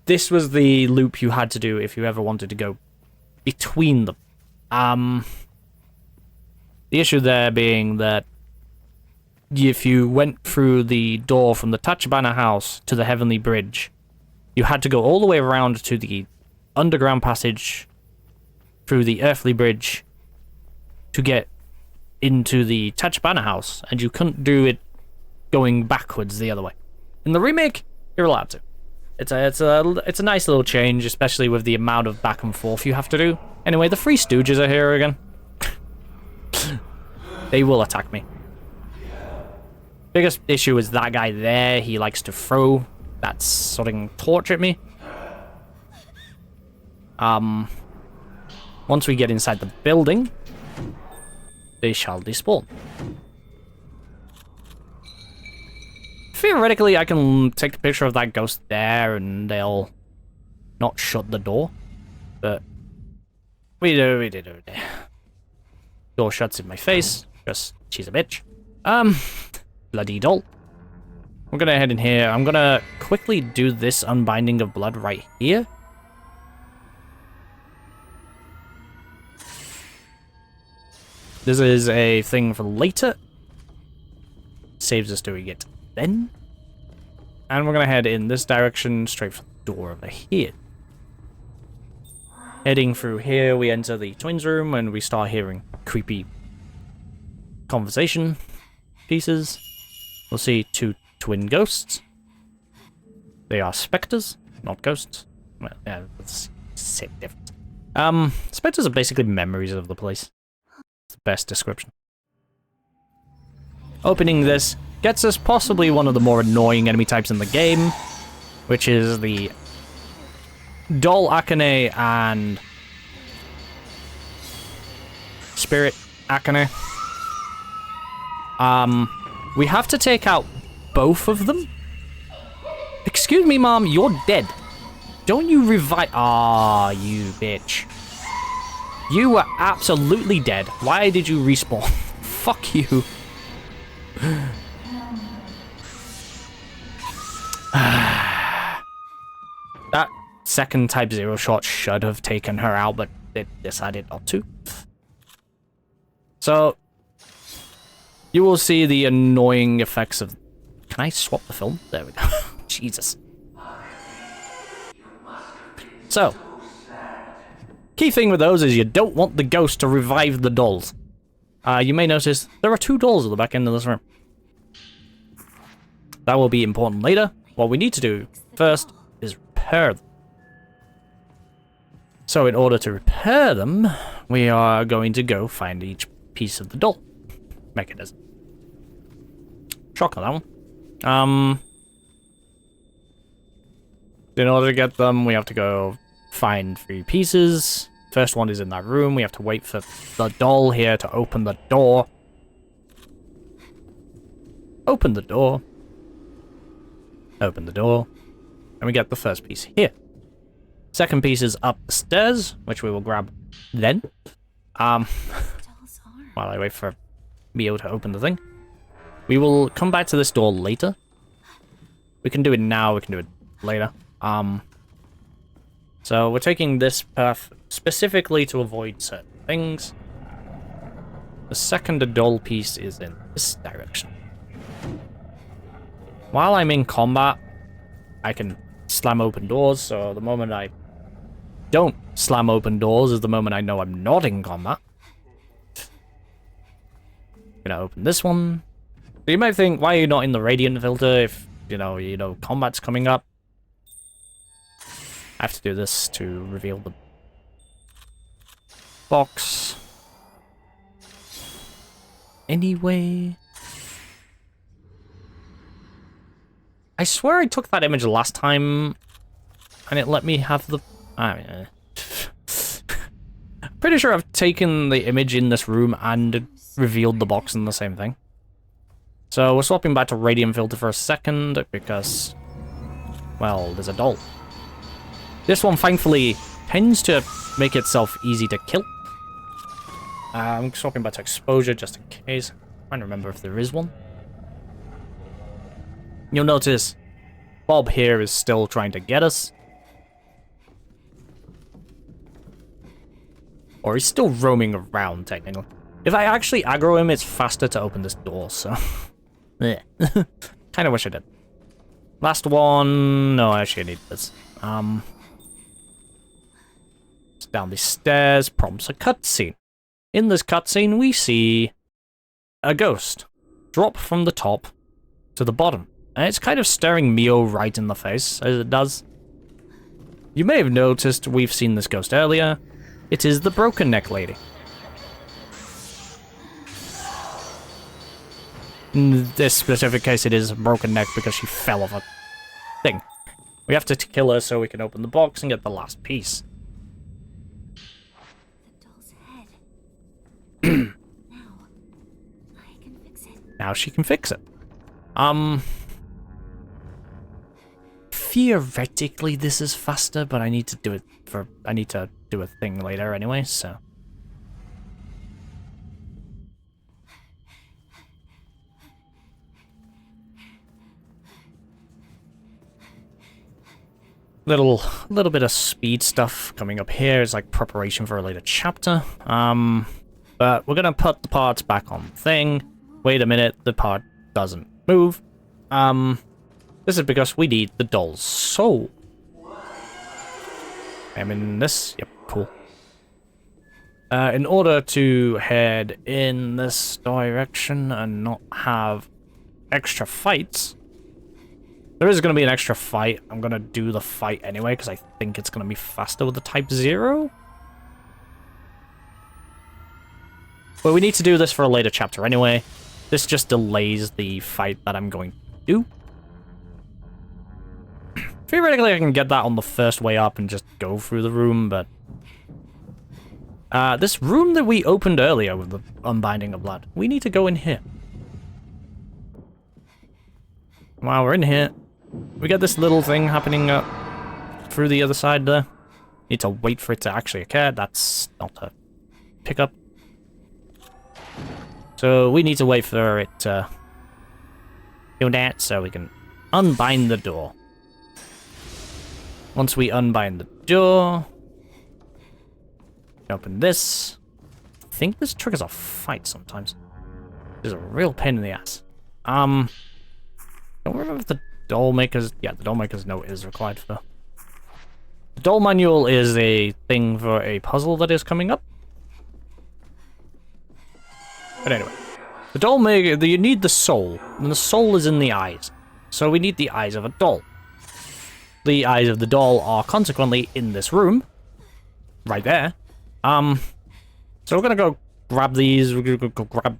this was the loop you had to do if you ever wanted to go between them. The issue there being that if you went through the door from the Tachibana house to the Heavenly Bridge, you had to go all the way around to the underground passage through the Earthly Bridge to get into the Tachibana house, and you couldn't do it going backwards the other way. In the remake, you're allowed to. It's a nice little change, especially with the amount of back and forth you have to do. Anyway, the Three Stooges are here again. They will attack me. Biggest issue is that guy there. He likes to throw that sodding torch at me. Once we get inside the building, they shall despawn. Theoretically, I can take a picture of that ghost there and they'll not shut the door. But we do. Door shuts in my face. Just, she's a bitch. Bloody doll. We're gonna head in here. I'm gonna quickly do this unbinding of blood right here. This is a thing for later. Saves us doing it then. And we're gonna head in this direction, straight for the door over here. Heading through here, we enter the twins' room and we start hearing creepy conversation pieces. We'll see two twin ghosts. They are specters, not ghosts. Well, yeah, that's sick difference. Specters are basically memories of the place. It's the best description. Opening this gets us possibly one of the more annoying enemy types in the game, which is the Doll Akane and Spirit Akane. We have to take out both of them. Excuse me, Mom, you're dead. Don't you revive? Ah, you bitch. You were absolutely dead. Why did you respawn? Fuck you. That second Type 0 shot should have taken her out, but it decided not to. So, you will see the annoying effects of... Can I swap the film? There we go. Jesus. So, key thing with those is you don't want the ghost to revive the dolls. You may notice there are 2 dolls at the back end of this room. That will be important later. What we need to do first is repair them. So in order to repair them, we are going to go find each piece of the doll mechanism. Shock on that one. In order to get them, we have to go find 3 pieces. First one is in that room. We have to wait for the doll here to open the door. Open the door. Open the door. And we get the first piece here. Second piece is up the stairs, which we will grab then. While I wait for Mio to open the thing. We will come back to this door later. We can do it now, we can do it later. So we're taking this path specifically to avoid certain things. The second doll piece is in this direction. While I'm in combat, I can slam open doors, so the moment I don't slam open doors is the moment I know I'm not in combat. Gonna open this one. So you might think, why are you not in the radiant filter if, you know, combat's coming up? I have to do this to reveal the box. Anyway. I swear I took that image last time and it let me have the... Pretty sure I've taken the image in this room and revealed the box in the same thing. So we're swapping back to radiant filter for a second because, well, there's a doll. This one, thankfully, tends to make itself easy to kill. I'm swapping back to exposure just in case. I'm trying to remember if there is one. You'll notice Bob here is still trying to get us. Or he's still roaming around, technically. If I actually aggro him, it's faster to open this door, so... Yeah. Kinda wish I did. Last one... No, actually I need this. Down these stairs prompts a cutscene. In this cutscene, we see a ghost drop from the top to the bottom. And it's kind of staring Mio right in the face, as it does. You may have noticed we've seen this ghost earlier. It is the broken neck lady. In this specific case, it is a broken neck because she fell off a thing. We have to kill her so we can open the box and get the last piece. Now she can fix it. Theoretically this is faster, but I need to do it for... I need to do a thing later anyway, so... Little bit of speed stuff coming up here. It's like preparation for a later chapter. But we're gonna put the parts back on the thing. Wait a minute, the part doesn't move. This is because we need the doll's soul. I'm in this. Yep, cool. In order to head in this direction and not have extra fights, there is going to be an extra fight. I'm going to do the fight anyway because I think it's going to be faster with the Type 0. But we need to do this for a later chapter anyway. This just delays the fight that I'm going to do. Theoretically, I can get that on the first way up and just go through the room, but... this room that we opened earlier with the Unbinding of Blood, we need to go in here. While we're in here, we got this little thing happening through the other side there. Need to wait for it to actually occur. That's not a pickup. So we need to wait for it to do that so we can unbind the door. Once we unbind the door, open this. I think this triggers a fight sometimes. This is a real pain in the ass. Don't remember if the doll maker's... Yeah, the doll maker's note is required for... The doll manual is a thing for a puzzle that is coming up. But anyway, the doll maker... You need the soul, and the soul is in the eyes. So we need the eyes of a doll. The eyes of the doll are consequently in this room. Right there. So we're gonna go grab these. We're gonna go grab...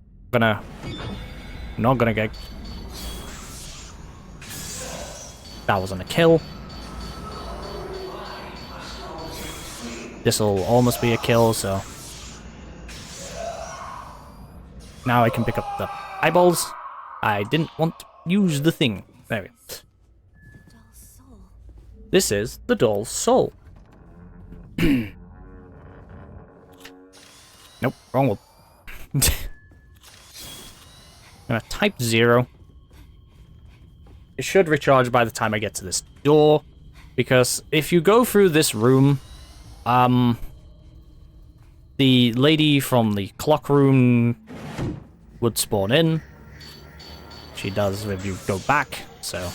Not gonna get... That wasn't a kill. This'll almost be a kill, so... Now I can pick up the eyeballs. I didn't want to use the thing. There we go. This is the doll's soul. Nope, wrong one. I'm gonna type 0. It should recharge by the time I get to this door, because if you go through this room, the lady from the clock room would spawn in. She does if you go back, so...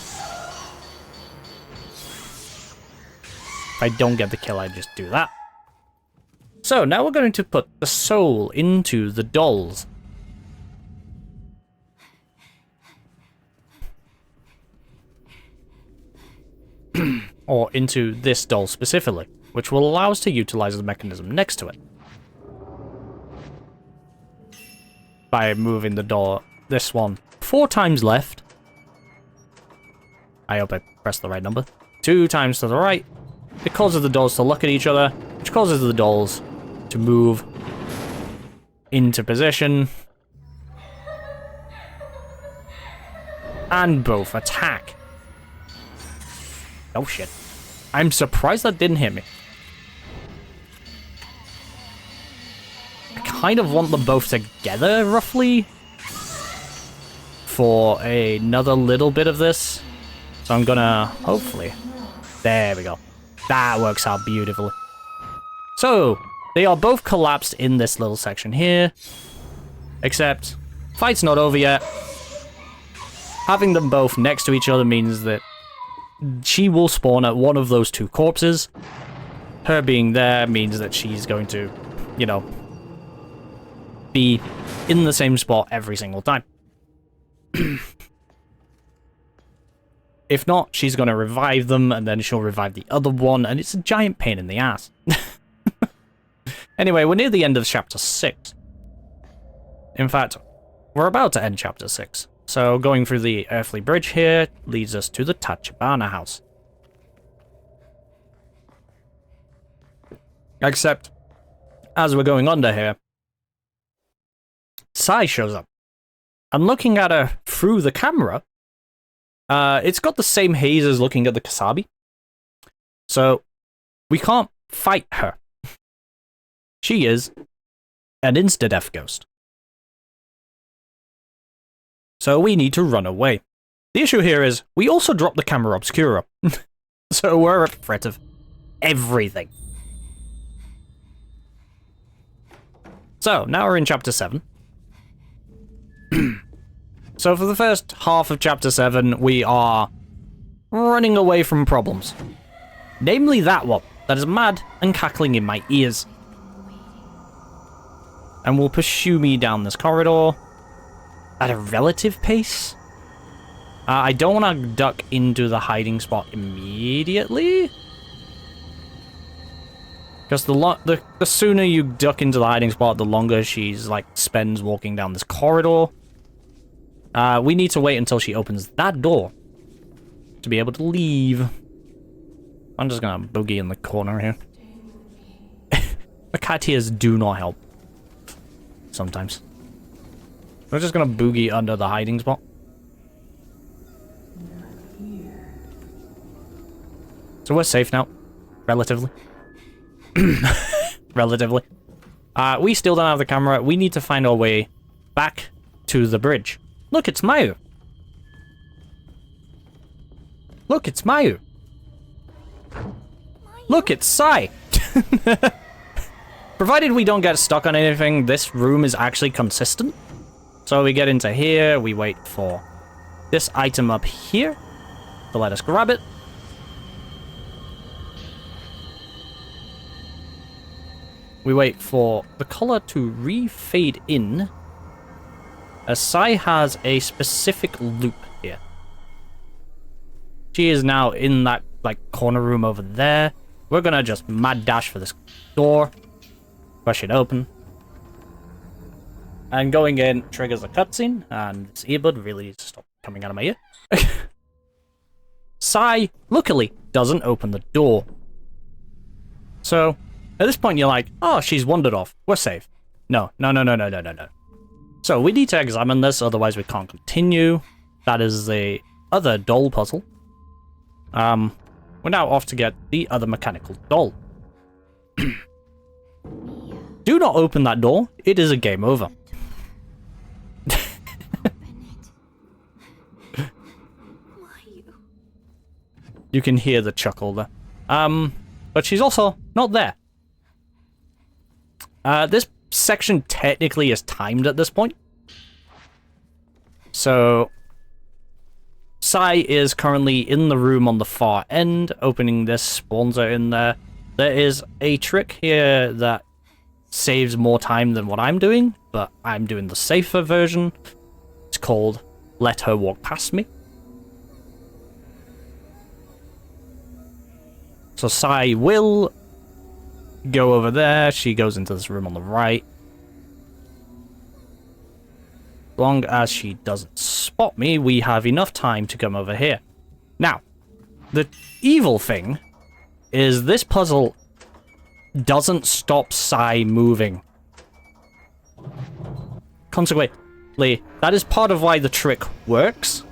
If I don't get the kill, I just do that. So, now we're going to put the soul into the dolls. Or into this doll specifically, which will allow us to utilize the mechanism next to it. By moving the door, this one, 4 times left. I hope I pressed the right number. 2 times to the right. It causes the dolls to look at each other, which causes the dolls to move into position. And both attack. Oh shit. I'm surprised that didn't hit me. I kind of want them both together, roughly, for another little bit of this. So I'm gonna, hopefully... There we go. That works out beautifully. So, they are both collapsed in this little section here. Except, fight's not over yet. Having them both next to each other means that she will spawn at one of those 2 corpses. Her being there means that she's going to, you know, be in the same spot every single time. If not, she's going to revive them, and then she'll revive the other one, and it's a giant pain in the ass. Anyway, we're near the end of chapter 6. In fact, we're about to end chapter 6. So going through the earthly bridge here leads us to the Tachibana house. Except, as we're going under here, Sai shows up. And looking at her through the camera, it's got the same haze as looking at the Kasabi. So, we can't fight her. She is an insta-death ghost. So we need to run away. The issue here is, we also dropped the camera obscura. So we're at threat of everything. So, now we're in chapter 7. So for the first half of chapter 7, we are running away from problems. Namely that one, that is mad and cackling in my ears. and will pursue me down this corridor at a relative pace. I don't want to duck into the hiding spot immediately, because the sooner you duck into the hiding spot, the longer she's like spends walking down this corridor. We need to wait until she opens that door to be able to leave. I'm just gonna boogie in the corner here. The cat ears do not help. Sometimes. We're just gonna boogie under the hiding spot. So we're safe now. Relatively. Relatively. We still don't have the camera. We need to find our way back to the bridge. Look, it's Mayu. Look, it's Mayu. Look, it's Sai. Provided we don't get stuck on anything, this room is actually consistent. So we get into here, we wait for this item up here to let us grab it. We wait for the color to re-fade in, as Sai has a specific loop here. She is now in that like corner room over there. We're gonna just mad dash for this door, push it open, and going in triggers a cutscene, and this earbud really needs to stop coming out of my ear. Sai, luckily, doesn't open the door. So, at this point you're like, oh, she's wandered off. We're safe. No. So we need to examine this, otherwise we can't continue. That is the other doll puzzle. We're now off to get the other mechanical doll. Do not open that door. It is a game over. You can hear the chuckle there. But she's also not there. This section technically is timed at this point. So Sai is currently in the room on the far end, opening this, spawns her in there. There is a trick here that saves more time than what I'm doing, but I'm doing the safer version. It's called Let Her Walk Past Me. So Sai will go over there. She goes into this room on the right. As long as she doesn't spot me, we have enough time to come over here. Now, the evil thing is this puzzle doesn't stop Sai moving. Consequently, that is part of why the trick works.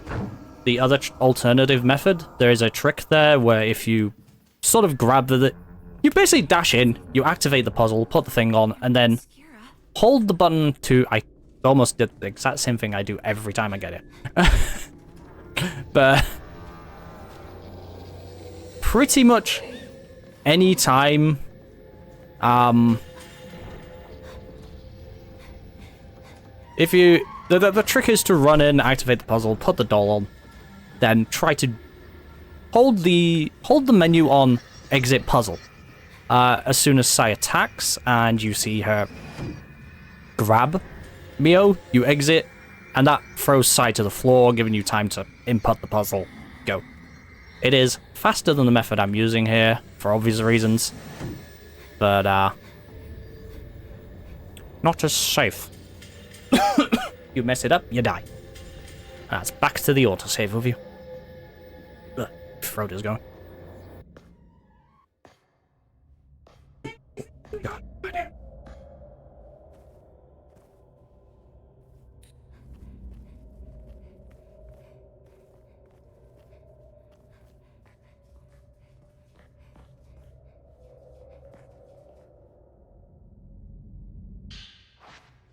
The other alternative method, there is a trick there where if you sort of grab you basically dash in, you activate the puzzle, put the thing on, and then hold the button to... I almost did the exact same thing I do every time I get it. But pretty much any time if you... The trick is to run in, activate the puzzle, put the doll on, then try to hold the menu on exit puzzle. As soon as Sai attacks and you see her grab Mio, you exit, and that throws Sai to the floor, giving you time to input the puzzle. Go. It is faster than the method I'm using here, for obvious reasons, but not as safe. You mess it up, you die. That's back to the autosave of you. Ugh, throat is going. God, my dear.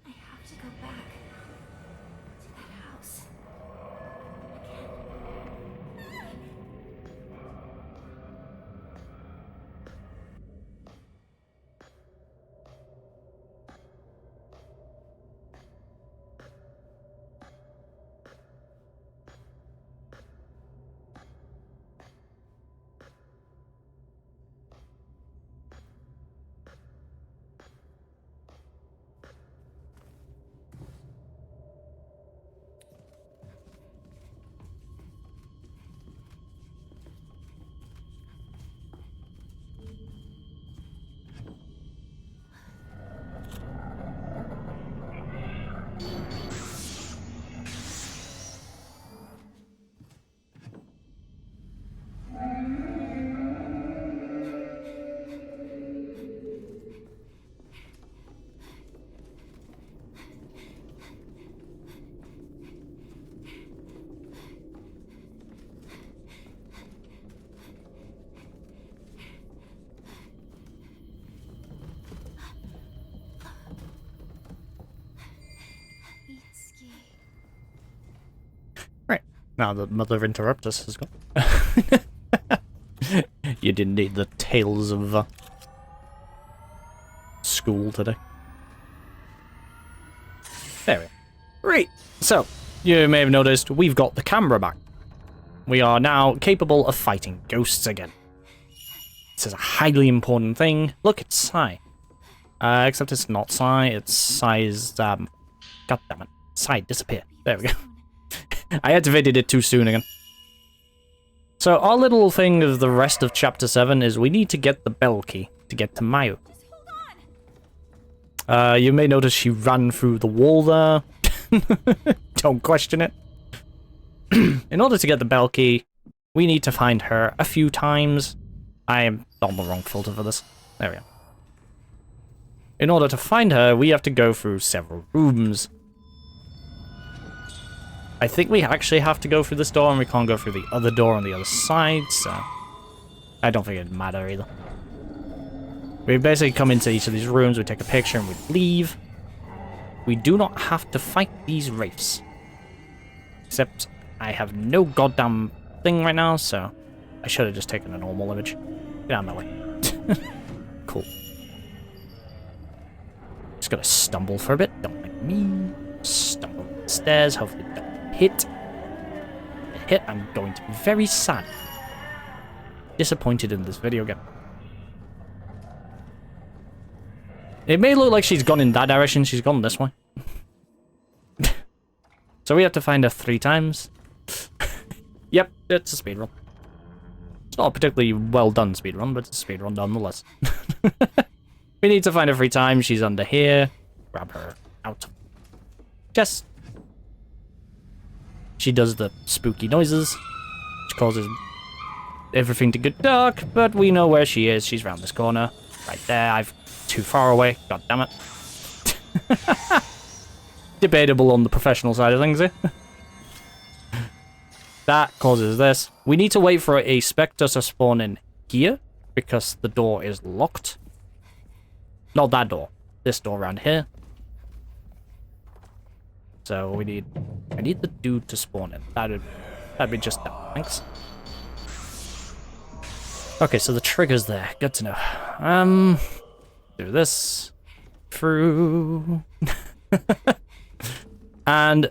I have to go back to that house. Now that Mother Interruptus has gone. You didn't need the tales of school today. There we go. Right. So, you may have noticed we've got the camera back. We are now capable of fighting ghosts again. This is a highly important thing. Look, it's Psy. Except it's not Psy, it's Psy's, God damn it. Psy, disappear. There we go. I activated it too soon again. So our little thing of the rest of Chapter 7 is we need to get the bell key to get to Mayu. You may notice she ran through the wall there. Don't question it. In order to get the bell key, we need to find her a few times. I am on the wrong filter for this. There we go. In order to find her, we have to go through several rooms. I think we actually have to go through this door, and we can't go through the other door on the other side, so I don't think it'd matter either. We basically come into each of these rooms, we take a picture, and we leave. We do not have to fight these wraiths. Except I have no goddamn thing right now, so I should have just taken a normal image. Get out of my way. Cool. Just gotta stumble for a bit. Don't like me. Stumble up the stairs. Hopefully don't hit. If I hit, I'm going to be very sad. Disappointed in this video game. It may look like she's gone in that direction. She's gone this way. So we have to find her 3 times. Yep, it's a speedrun. It's not a particularly well done speedrun, but it's a speedrun nonetheless. We need to find her 3 times. She's under here. Grab her out. Yes. She does the spooky noises, which causes everything to get dark, but we know where she is. She's around this corner. Right there. I've too far away. God damn it. Debatable on the professional side of things here. That causes this. We need to wait for a spectre to spawn in here, because the door is locked. Not that door. This door around here. So I need the dude to spawn in. That'd be just that. Thanks. Okay, so the trigger's there. Good to know. Do this. Through. And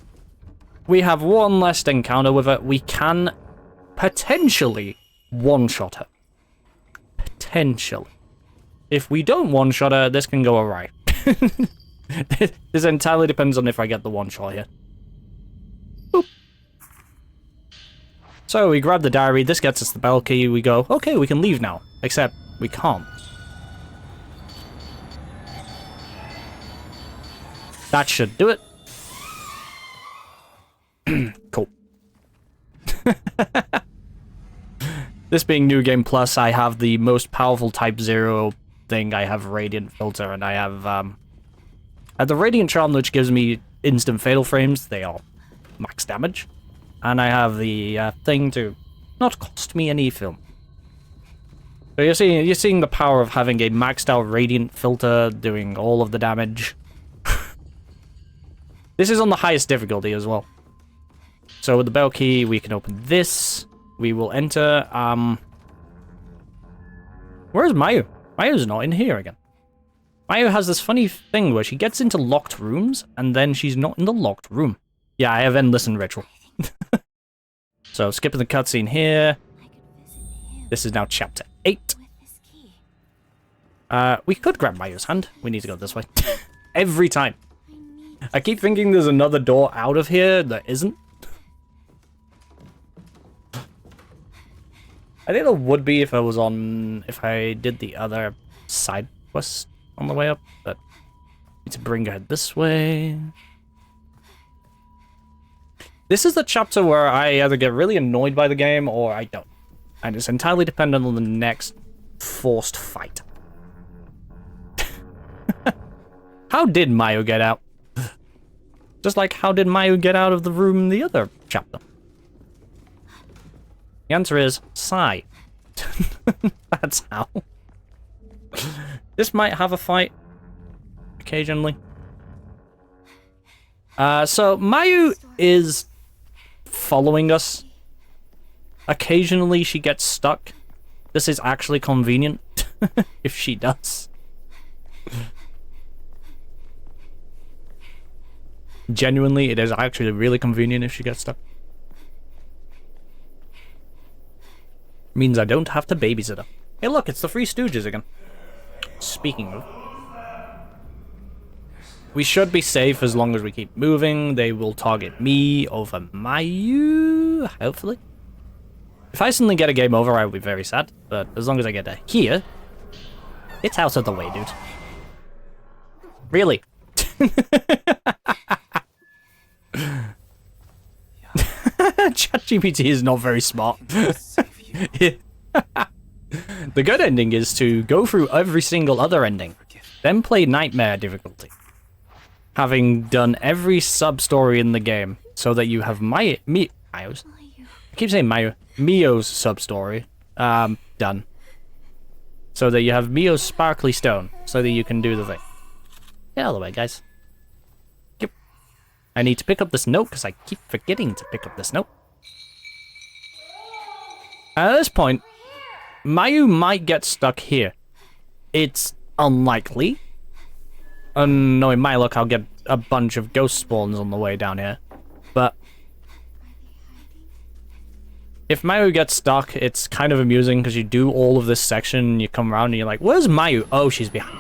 we have one last encounter with her. We can potentially one-shot her. Potentially. If we don't one-shot her, this can go awry. This entirely depends on if I get the one-shot here. Boop. So we grab the diary. This gets us the bell key. We go, okay, we can leave now. Except we can't. That should do it. Cool. This being New Game Plus, I have the most powerful Type 0 thing. I have Radiant Filter, and I have the Radiant Charm, which gives me instant fatal frames. They are max damage. And I have the thing to not cost me any film. So you're seeing the power of having a maxed out Radiant Filter doing all of the damage. This is on the highest difficulty as well. So with the bell key, we can open this. We will enter, where's Mayu? Mayu's not in here again. Mayu has this funny thing where she gets into locked rooms, and then she's not in the locked room. Yeah, I have Endless and Ritual. So, skipping the cutscene here. This is now Chapter 8. We could grab Mayu's hand. We need to go this way. Every time. I keep thinking there's another door out of here that isn't. I think there would be if I did the other side quest on the way up, but I need to bring her this way. This is the chapter where I either get really annoyed by the game or I don't. And it's entirely dependent on the next forced fight. How did Mayu get out? Just like how did Mayu get out of the room in the other chapter? The answer is Psy. That's how. This might have a fight occasionally. So Mayu is following us. Occasionally she gets stuck. This is actually convenient if she does. Genuinely, it is actually really convenient if she gets stuck. Means I don't have to babysit her. Hey look, it's the Three Stooges again. Speaking of. We should be safe as long as we keep moving. They will target me over Mayu, hopefully. If I suddenly get a game over, I will be very sad. But as long as I get to here, it's out of the way, dude. Really? ChatGPT is not very smart. The good ending is to go through every single other ending, then play Nightmare difficulty. Having done every sub-story in the game, so that you have Mio's. I keep saying Mio's sub-story, done. So that you have Mio's sparkly stone, so that you can do the thing. Get out of the way, guys. Yep. I need to pick up this note, because I keep forgetting to pick up this note. At this point, Mayu might get stuck here. It's unlikely. Knowing my luck, I'll get a bunch of ghost spawns on the way down here. But if Mayu gets stuck, it's kind of amusing because you do all of this section, and you come around and you're like, where's Mayu? Oh, she's behind.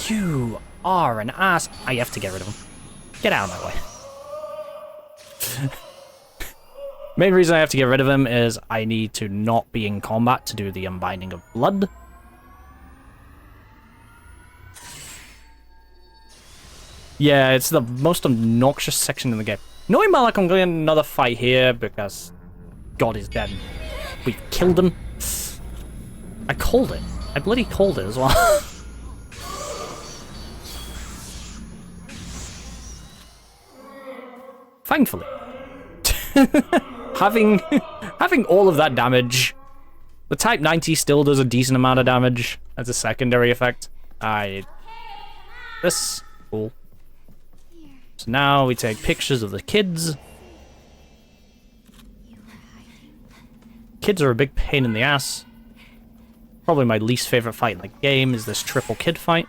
You are an ass. I have to get rid of him. Get out of my way. Main reason I have to get rid of him is I need to not be in combat to do the Unbinding of Blood. Yeah, it's the most obnoxious section in the game. Knowing my luck, I'm going to get another fight here because God is dead. We've killed him. I called it. I bloody called it as well. Thankfully. having all of that damage, the Type 90 still does a decent amount of damage as a secondary effect. This cool. So now we take pictures of the kids. Kids are a big pain in the ass. Probably my least favorite fight in the game is this triple kid fight.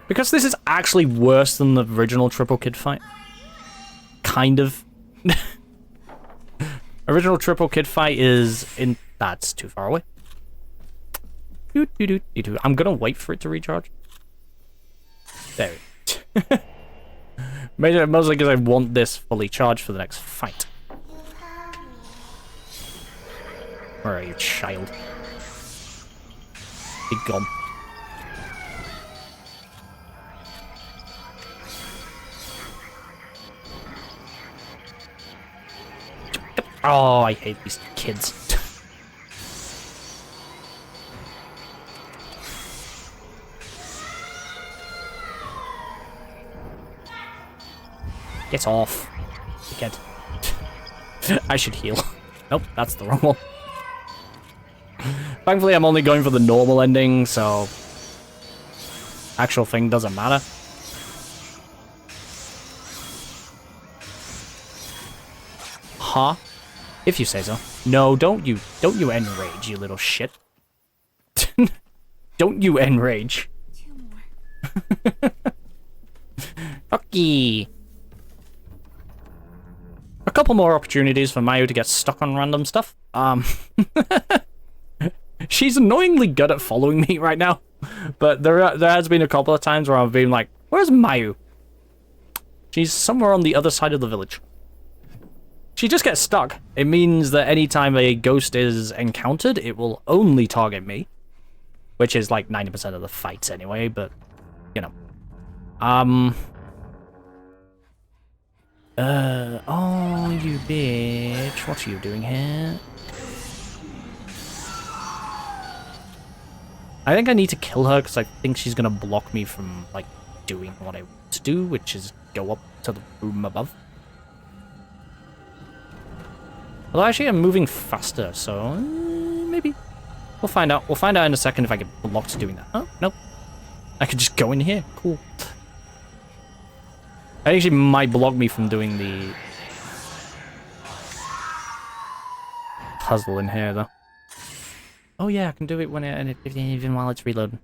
Because this is actually worse than the original triple kid fight. Kind of. Original triple kid fight is in... That's too far away. I'm gonna wait for it to recharge. There we go. Mostly because I want this fully charged for the next fight. Where are you, child? Be gone. Oh, I hate these kids. Get off. Get. I should heal. Nope, that's the wrong one. Thankfully, I'm only going for the normal ending, so actual thing doesn't matter. Huh? If you say so. No, don't you enrage, you little shit. Don't you enrage. Okay. A couple more opportunities for Mayu to get stuck on random stuff. She's annoyingly good at following me right now, but there has been a couple of times where I've been like, where's Mayu? She's somewhere on the other side of the village. She just gets stuck. It means that anytime a ghost is encountered, it will only target me, which is like 90% of the fights anyway, but, you know. Oh, you bitch. What are you doing here? I think I need to kill her because I think she's going to block me from, like, doing what I want to do, which is go up to the room above. Well, actually, I'm moving faster, so maybe. We'll find out. We'll find out in a second if I get blocked doing that. Oh, nope. I could just go in here. Cool. I think she might block me from doing the... puzzle in here, though. Oh yeah, I can do it when even while it's reloading.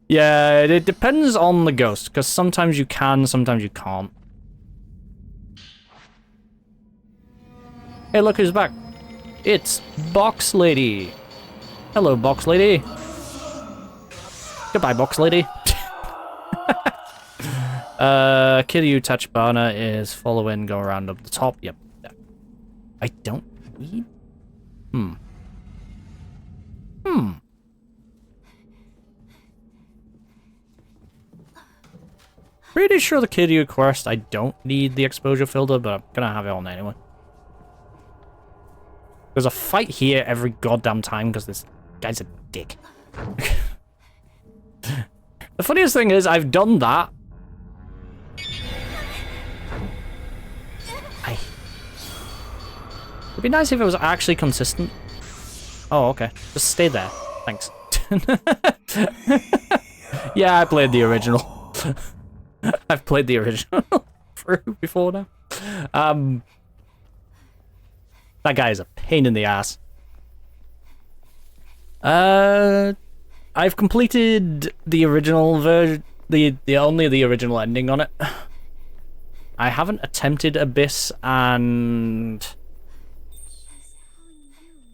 Yeah, it depends on the ghost, because sometimes you can, sometimes you can't. Hey, look who's back. It's Box Lady. Hello, Box Lady. Goodbye, Box Lady. Kill you, touch banner is follow in, go around up the top. Yep. I don't need... Pretty sure the kill you quest, I don't need the exposure filter, but I'm gonna have it on anyway. There's a fight here every goddamn time because this guy's a dick. The funniest thing is, I've done that. It'd be nice if it was actually consistent. Oh, okay. Just stay there. Thanks. Yeah, I played the original. I've played the original through before now. That guy is a pain in the ass. I've completed the original version, only the original ending on it. I haven't attempted Abyss, and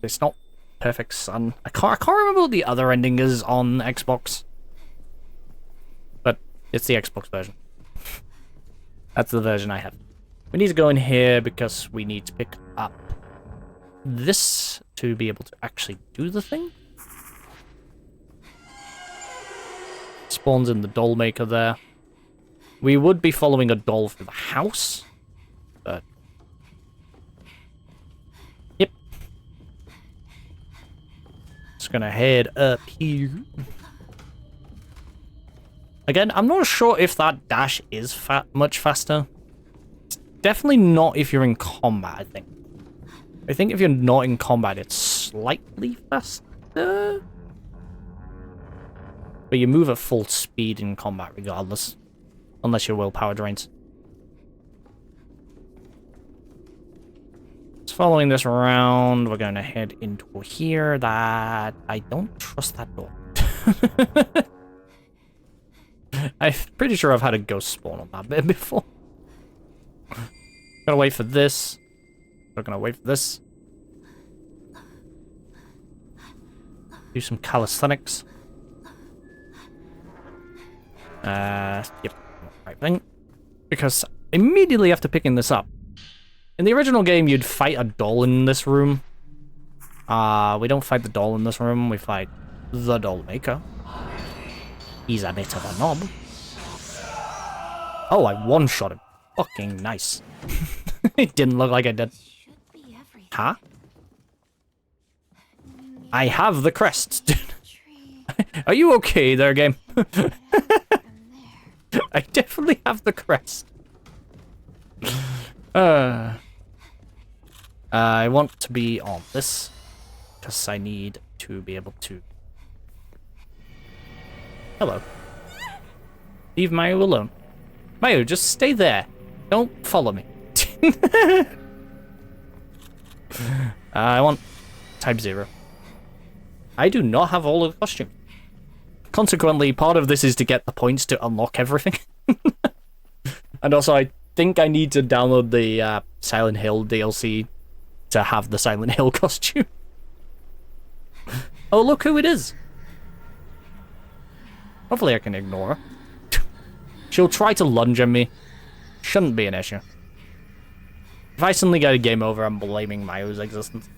it's not Perfect Sun. I can't remember what the other ending is on Xbox, but it's the Xbox version. That's the version I have. We need to go in here because we need to pick up this to be able to actually do the thing. Spawns in the doll maker there. We would be following a doll through the house, but yep. Just gonna head up here. Again, I'm not sure if that dash is much faster. It's definitely not if you're in combat, I think. I think if you're not in combat, it's slightly faster. But you move at full speed in combat regardless. Unless your willpower drains. Just following this around, we're going to head into here. That... I don't trust that door. I'm pretty sure I've had a ghost spawn on that bit before. Gotta wait for this. We're gonna wait for this. Do some calisthenics. Yep. Right thing. Because immediately after picking this up, in the original game, you'd fight a doll in this room. We don't fight the doll in this room, we fight the doll maker. He's a bit of a knob. Oh, I one-shot him. Fucking nice. It didn't look like I did. Huh? I have the crest. Are you okay there, game? I definitely have the crest. I want to be on this because I need to be able to... Hello. Leave Mayu alone. Mayu, just stay there. Don't follow me. I want type 0. I do not have all of the costume. Consequently, part of this is to get the points to unlock everything. And also, I think I need to download the Silent Hill DLC to have the Silent Hill costume. Oh, look who it is. Hopefully I can ignore her. She'll try to lunge at me. Shouldn't be an issue. If I suddenly get a game over, I'm blaming Mayu's existence.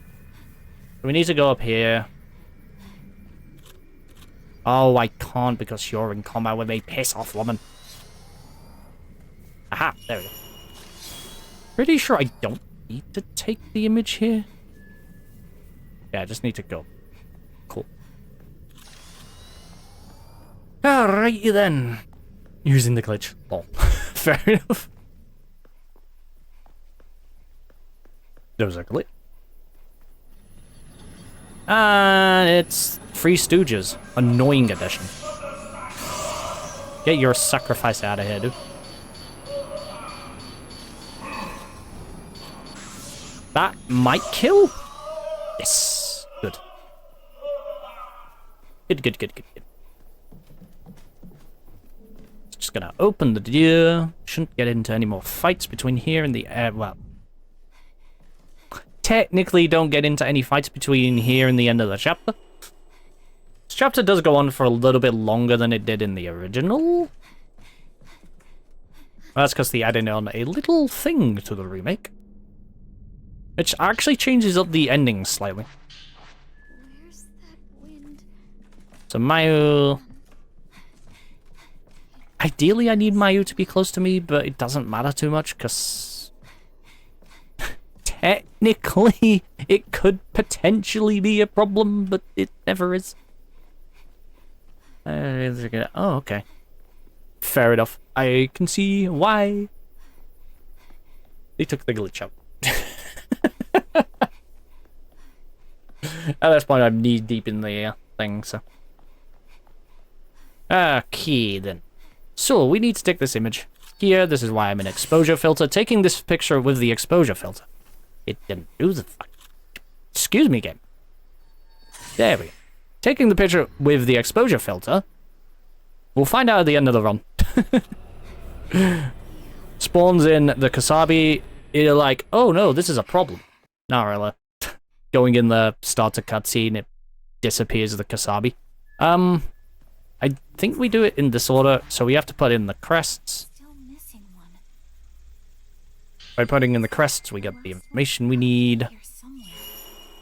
We need to go up here. Oh, I can't because you're in combat with me. Piss off, woman. Aha, there we go. Pretty sure I don't need to take the image here. Yeah, I just need to go. Cool. Alrighty then. Using the glitch. Oh, fair enough. There was a glitch. And it's Three Stooges. Annoying edition. Get your sacrifice out of here, dude. That might kill. Yes. Good. Good. Just gonna open the door. Shouldn't get into any more fights between here and the well. Technically don't get into any fights between here and the end of the chapter. This chapter does go on for a little bit longer than it did in the original. That's because they added on a little thing to the remake. Which actually changes up the ending slightly. Where's that wind? So Mayu... Ideally I need Mayu to be close to me, but it doesn't matter too much, because... technically, it could potentially be a problem, but it never is. Oh, okay. Fair enough. I can see why. They took the glitch out. At this point, I'm knee deep in the thing, so. Okay, then. So, we need to take this image. Here, this is why I'm in exposure filter. Taking this picture with the exposure filter. It didn't do the fuck. Excuse me, game. There we go. Taking the picture with the exposure filter. We'll find out at the end of the run. Spawns in the Kasabi. You're like, oh no, this is a problem. Not really. Going in the starter cutscene, it disappears the Kasabi. I think we do it in this order, so we have to put in the crests. Still missing one. By putting in the crests, we get the information we need. Here somewhere.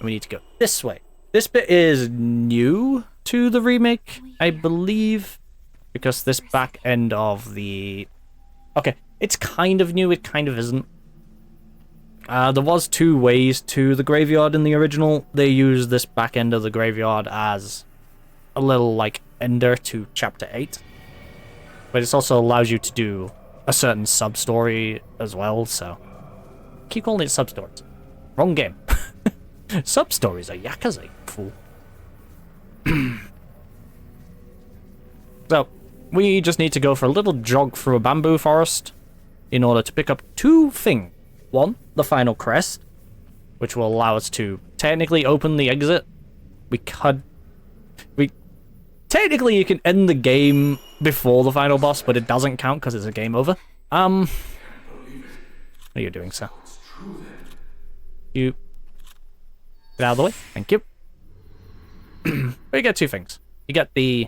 We need to go this way. This bit is new to the remake, I believe, because this back end of the... Okay, it's kind of new, it kind of isn't. There was two ways to the graveyard in the original. They used this back end of the graveyard as a little, like, ender to Chapter 8. But it also allows you to do a certain sub-story as well, so... Keep calling it sub-stories. Wrong game. Sub-stories are Yakuza, fool. So, we just need to go for a little jog through a bamboo forest in order to pick up two things. One, the final crest, which will allow us to technically open the exit. Technically, you can end the game before the final boss, but it doesn't count because it's a game over. What are you doing, sir? You... Get out of the way. Thank you. We get two things. You get the...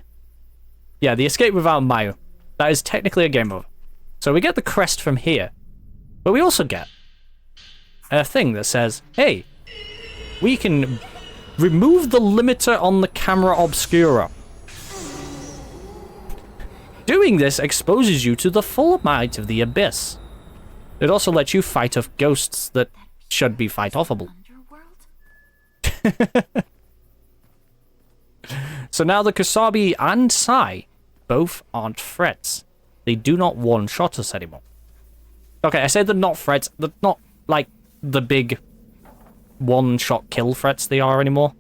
Yeah, the escape without Mayu. That is technically a game over. So we get the crest from here. But we also get a thing that says, hey, we can remove the limiter on the camera obscura. Doing this exposes you to the full might of the abyss. It also lets you fight off ghosts that should be fight-offable. So now the Kasabi and Sai both aren't threats. They do not one-shot us anymore. Okay, I said they're not threats. They're not, like, the big one-shot kill threats they are anymore.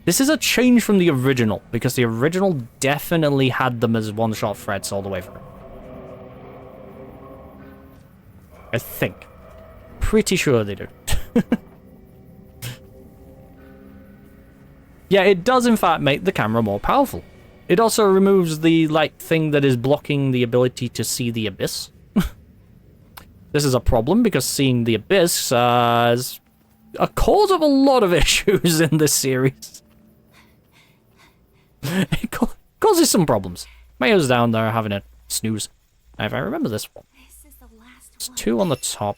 This is a change from the original, because the original definitely had them as one-shot threats all the way through. I think. Pretty sure they do. Yeah, it does in fact make the camera more powerful. It also removes the, like, thing that is blocking the ability to see the abyss. This is a problem because seeing the abyss is a cause of a lot of issues in this series. It causes some problems. Mayo's down there having a snooze. If I remember this one. This is the last There's one. two on the top.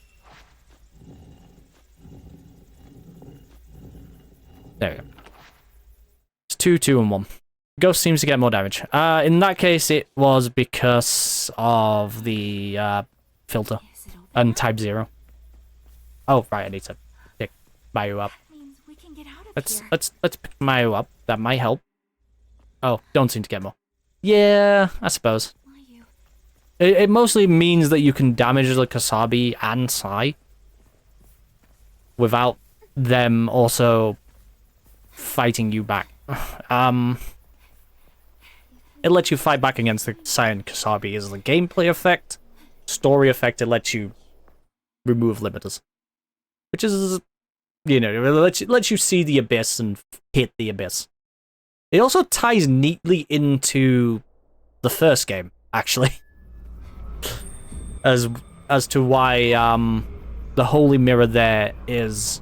There we go. It's 2, 2, and 1. Ghost seems to get more damage. In that case, it was because of the filter Is it open? and type 0. Oh, right, I need to pick Mayu up. Means we can get out of Let's here. let's pick Mayu up. That might help. Oh, don't seem to get more. Yeah, I suppose. Mayu. It mostly means that you can damage the Kasabi and Sai without them also fighting you back. It lets you fight back against the Sai and Kasabi as the gameplay effect. Story effect, it lets you remove limiters. Which is You know, it lets you see the abyss and hit the abyss. It also ties neatly into the first game, actually. As to why the holy mirror there is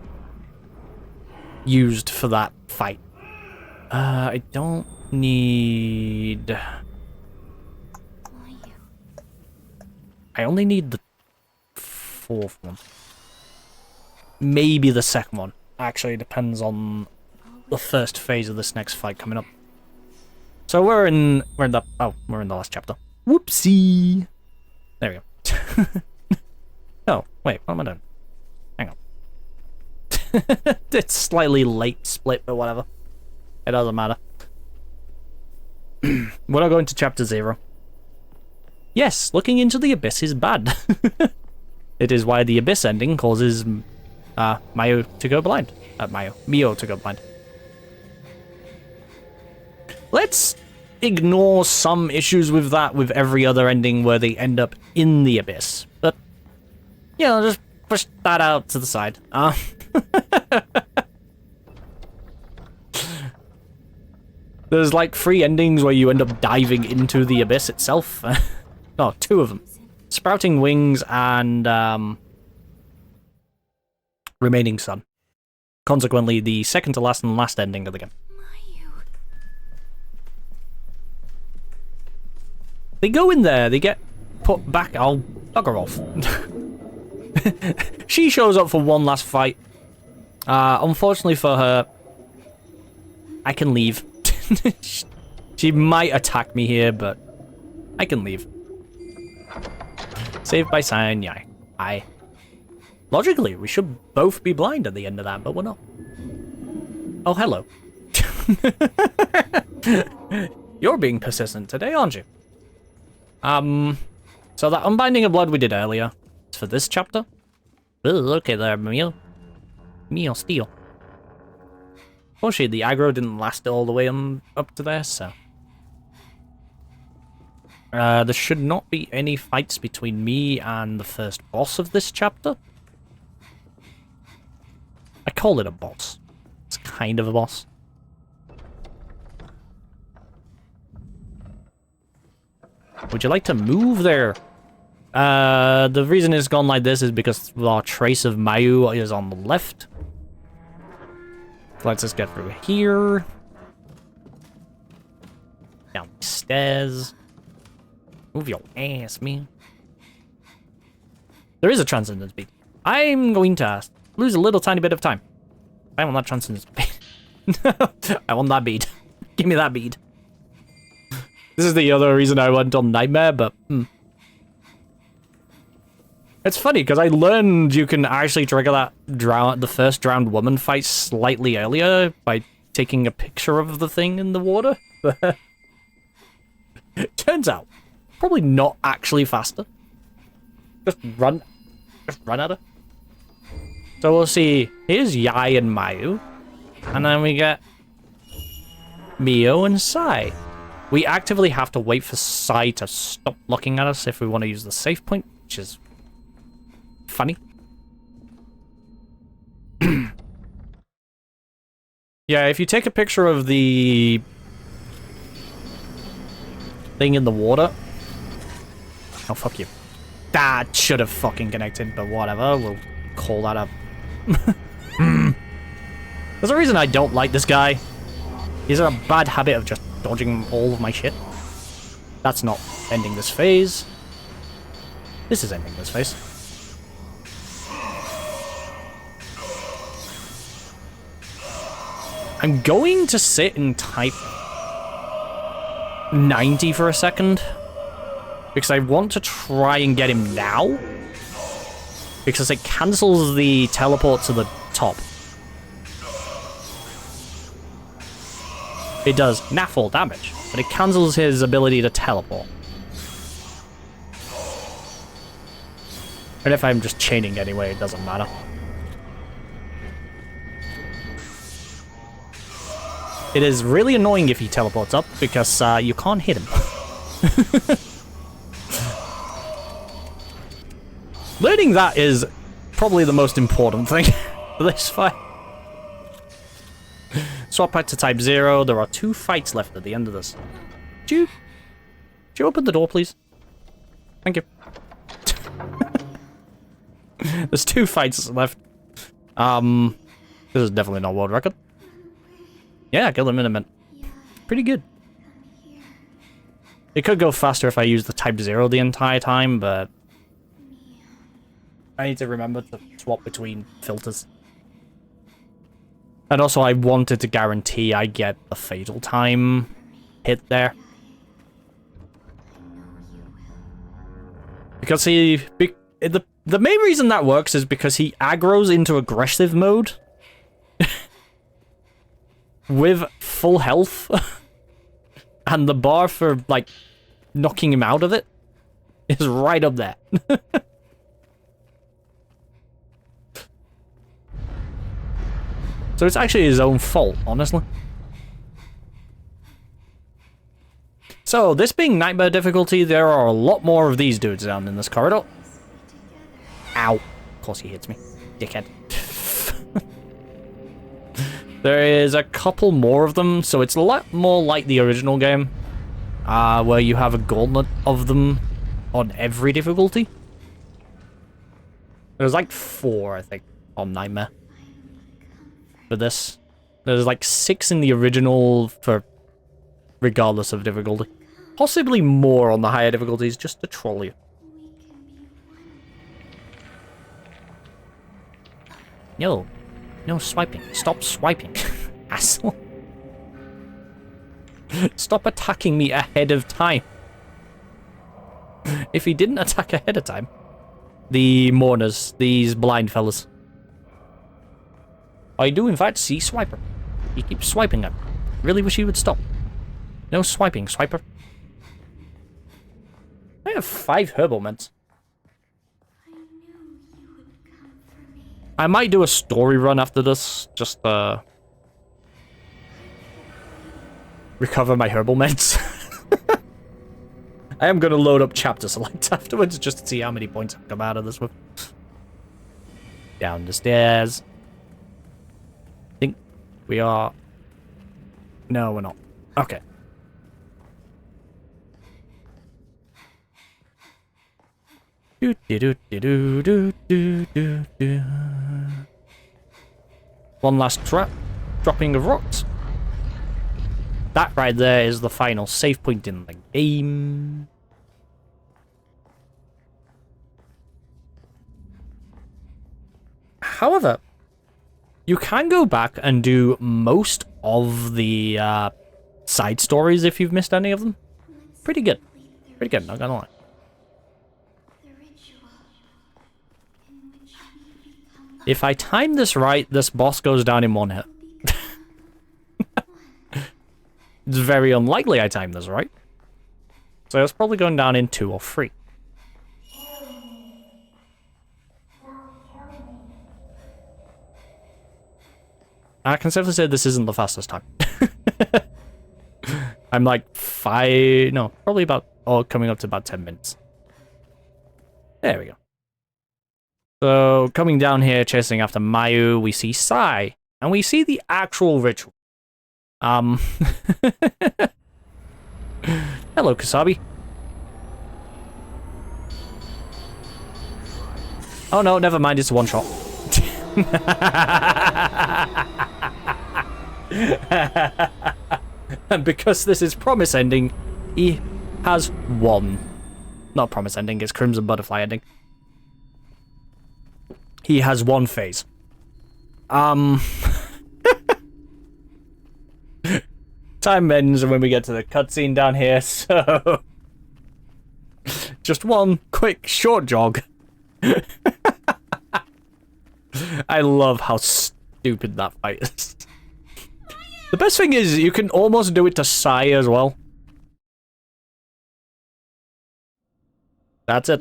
used for that fight. I don't need... I only need the fourth one. Maybe the second one. Actually, it depends on the first phase of this next fight coming up. So we're in the last chapter. Whoopsie. There we go. Oh, wait, what am I doing? Hang on. It's slightly late split, but whatever. It doesn't matter. We're not going to chapter 0. Yes, looking into the abyss is bad. It is why the abyss ending causes Mayo to go blind. Mio to go blind. Let's ignore some issues with that with every other ending where they end up in the abyss. But, you know, just push that out to the side. There's like 3 endings where you end up diving into the abyss itself. No, 2 of them. Sprouting Wings and Remaining Sun. Consequently, the second to last and last ending of the game. They go in there, they get put back. I'll bugger off. She shows up for one last fight. Unfortunately for her, I can leave. She might attack me here, but I can leave. Saved by sign, yeah. Logically, we should both be blind at the end of that, but we're not. Oh, hello. You're being persistent today, aren't you? So that Unbinding of Blood we did earlier is for this chapter. Ooh, okay there, Mio Steel. Unfortunately, the aggro didn't last all the way up to there, so... there should not be any fights between me and the first boss of this chapter. I call it a boss. It's kind of a boss. Would you like to move there? The reason it's gone like this is because our trace of Mayu is on the left. Let's just get through here. Down the stairs. Move your ass, man. There is a transcendence bead. I'm going to lose a little tiny bit of time. I want that transcendence bead. I want that bead. Give me that bead. This is the other reason I went on Nightmare, but... It's funny, because I learned you can actually trigger that the first drowned woman fight slightly earlier by taking a picture of the thing in the water. Turns out, probably not actually faster. Just run at her. So we'll see, here's Yai and Mayu, and then we get Mio and Sai. We actively have to wait for Sai to stop looking at us if we want to use the save point, which is funny. Yeah, if you take a picture of the thing in the water... Oh, fuck you. That should have fucking connected, but whatever, we'll call that up. There's a reason I don't like this guy. He's in a bad habit of just dodging all of my shit. That's not ending this phase. This is ending this phase. I'm going to sit and type 90 for a second. Because I want to try and get him now. Because it cancels the teleport to the top. It does naffle damage, but it cancels his ability to teleport. And if I'm just chaining anyway, it doesn't matter. It is really annoying if he teleports up, because you can't hit him. Learning that is probably the most important thing for this fight. Swap back to Type 0. There are 2 fights left at the end of this. Could you open the door, please? Thank you. There's 2 fights left. This is definitely not world record. Yeah, I killed him in a minute. Pretty good. It could go faster if I use the Type 0 the entire time, but I need to remember to swap between filters. And also, I wanted to guarantee I get a fatal time hit there. Because the main reason that works is because he aggroes into aggressive mode with full health. And the bar for, like, knocking him out of it is right up there. So it's actually his own fault, honestly. So, this being nightmare difficulty, there are a lot more of these dudes down in this corridor. Ow. Of course he hits me. Dickhead. There is a couple more of them, so it's a lot more like the original game, where you have a gauntlet of them on every difficulty. There's like 4, I think, on Nightmare. For this. There's like 6 in the original for regardless of difficulty. Possibly more on the higher difficulties, just to troll you. Yo. No swiping. Stop swiping, asshole. Stop attacking me ahead of time. If he didn't attack ahead of time, the mourners, these blind fellas. I do in fact see Swiper. He keeps swiping at me. Really wish he would stop. No swiping, Swiper. I have 5 herbal mints. I might do a story run after this, just recover my herbal meds. I am going to load up chapter select afterwards just to see how many points I come out of this with. Down the stairs. I think we are... No, we're not. Okay. Do do do do do do do do. One last trap. Dropping of rocks. That right there is the final save point in the game. However, you can go back and do most of the side stories if you've missed any of them. Pretty good. Pretty good, not gonna lie. If I time this right, this boss goes down in 1 hit. It's very unlikely I timed this right. So it's probably going down in 2 or 3. I can safely say this isn't the fastest time. I'm like 5... No, probably about... Oh, coming up to about 10 minutes. There we go. So, coming down here, chasing after Mayu, we see Sai, and we see the actual ritual. Hello, Kasabi. Oh no, never mind, it's a one-shot. And because this is promise ending, he has won. Not promise ending, it's Crimson Butterfly ending. He has 1 phase. Time ends when we get to the cutscene down here, so... Just one quick, short jog. I love how stupid that fight is. The best thing is, you can almost do it to Sai as well. That's it.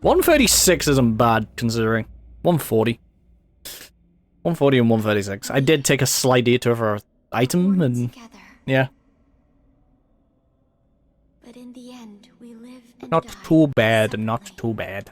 136 isn't bad, considering. 140. 140 and 136. I did take a slight detour for an item, and... Yeah. But in the end, we live and Not die too bad, separately. not too bad.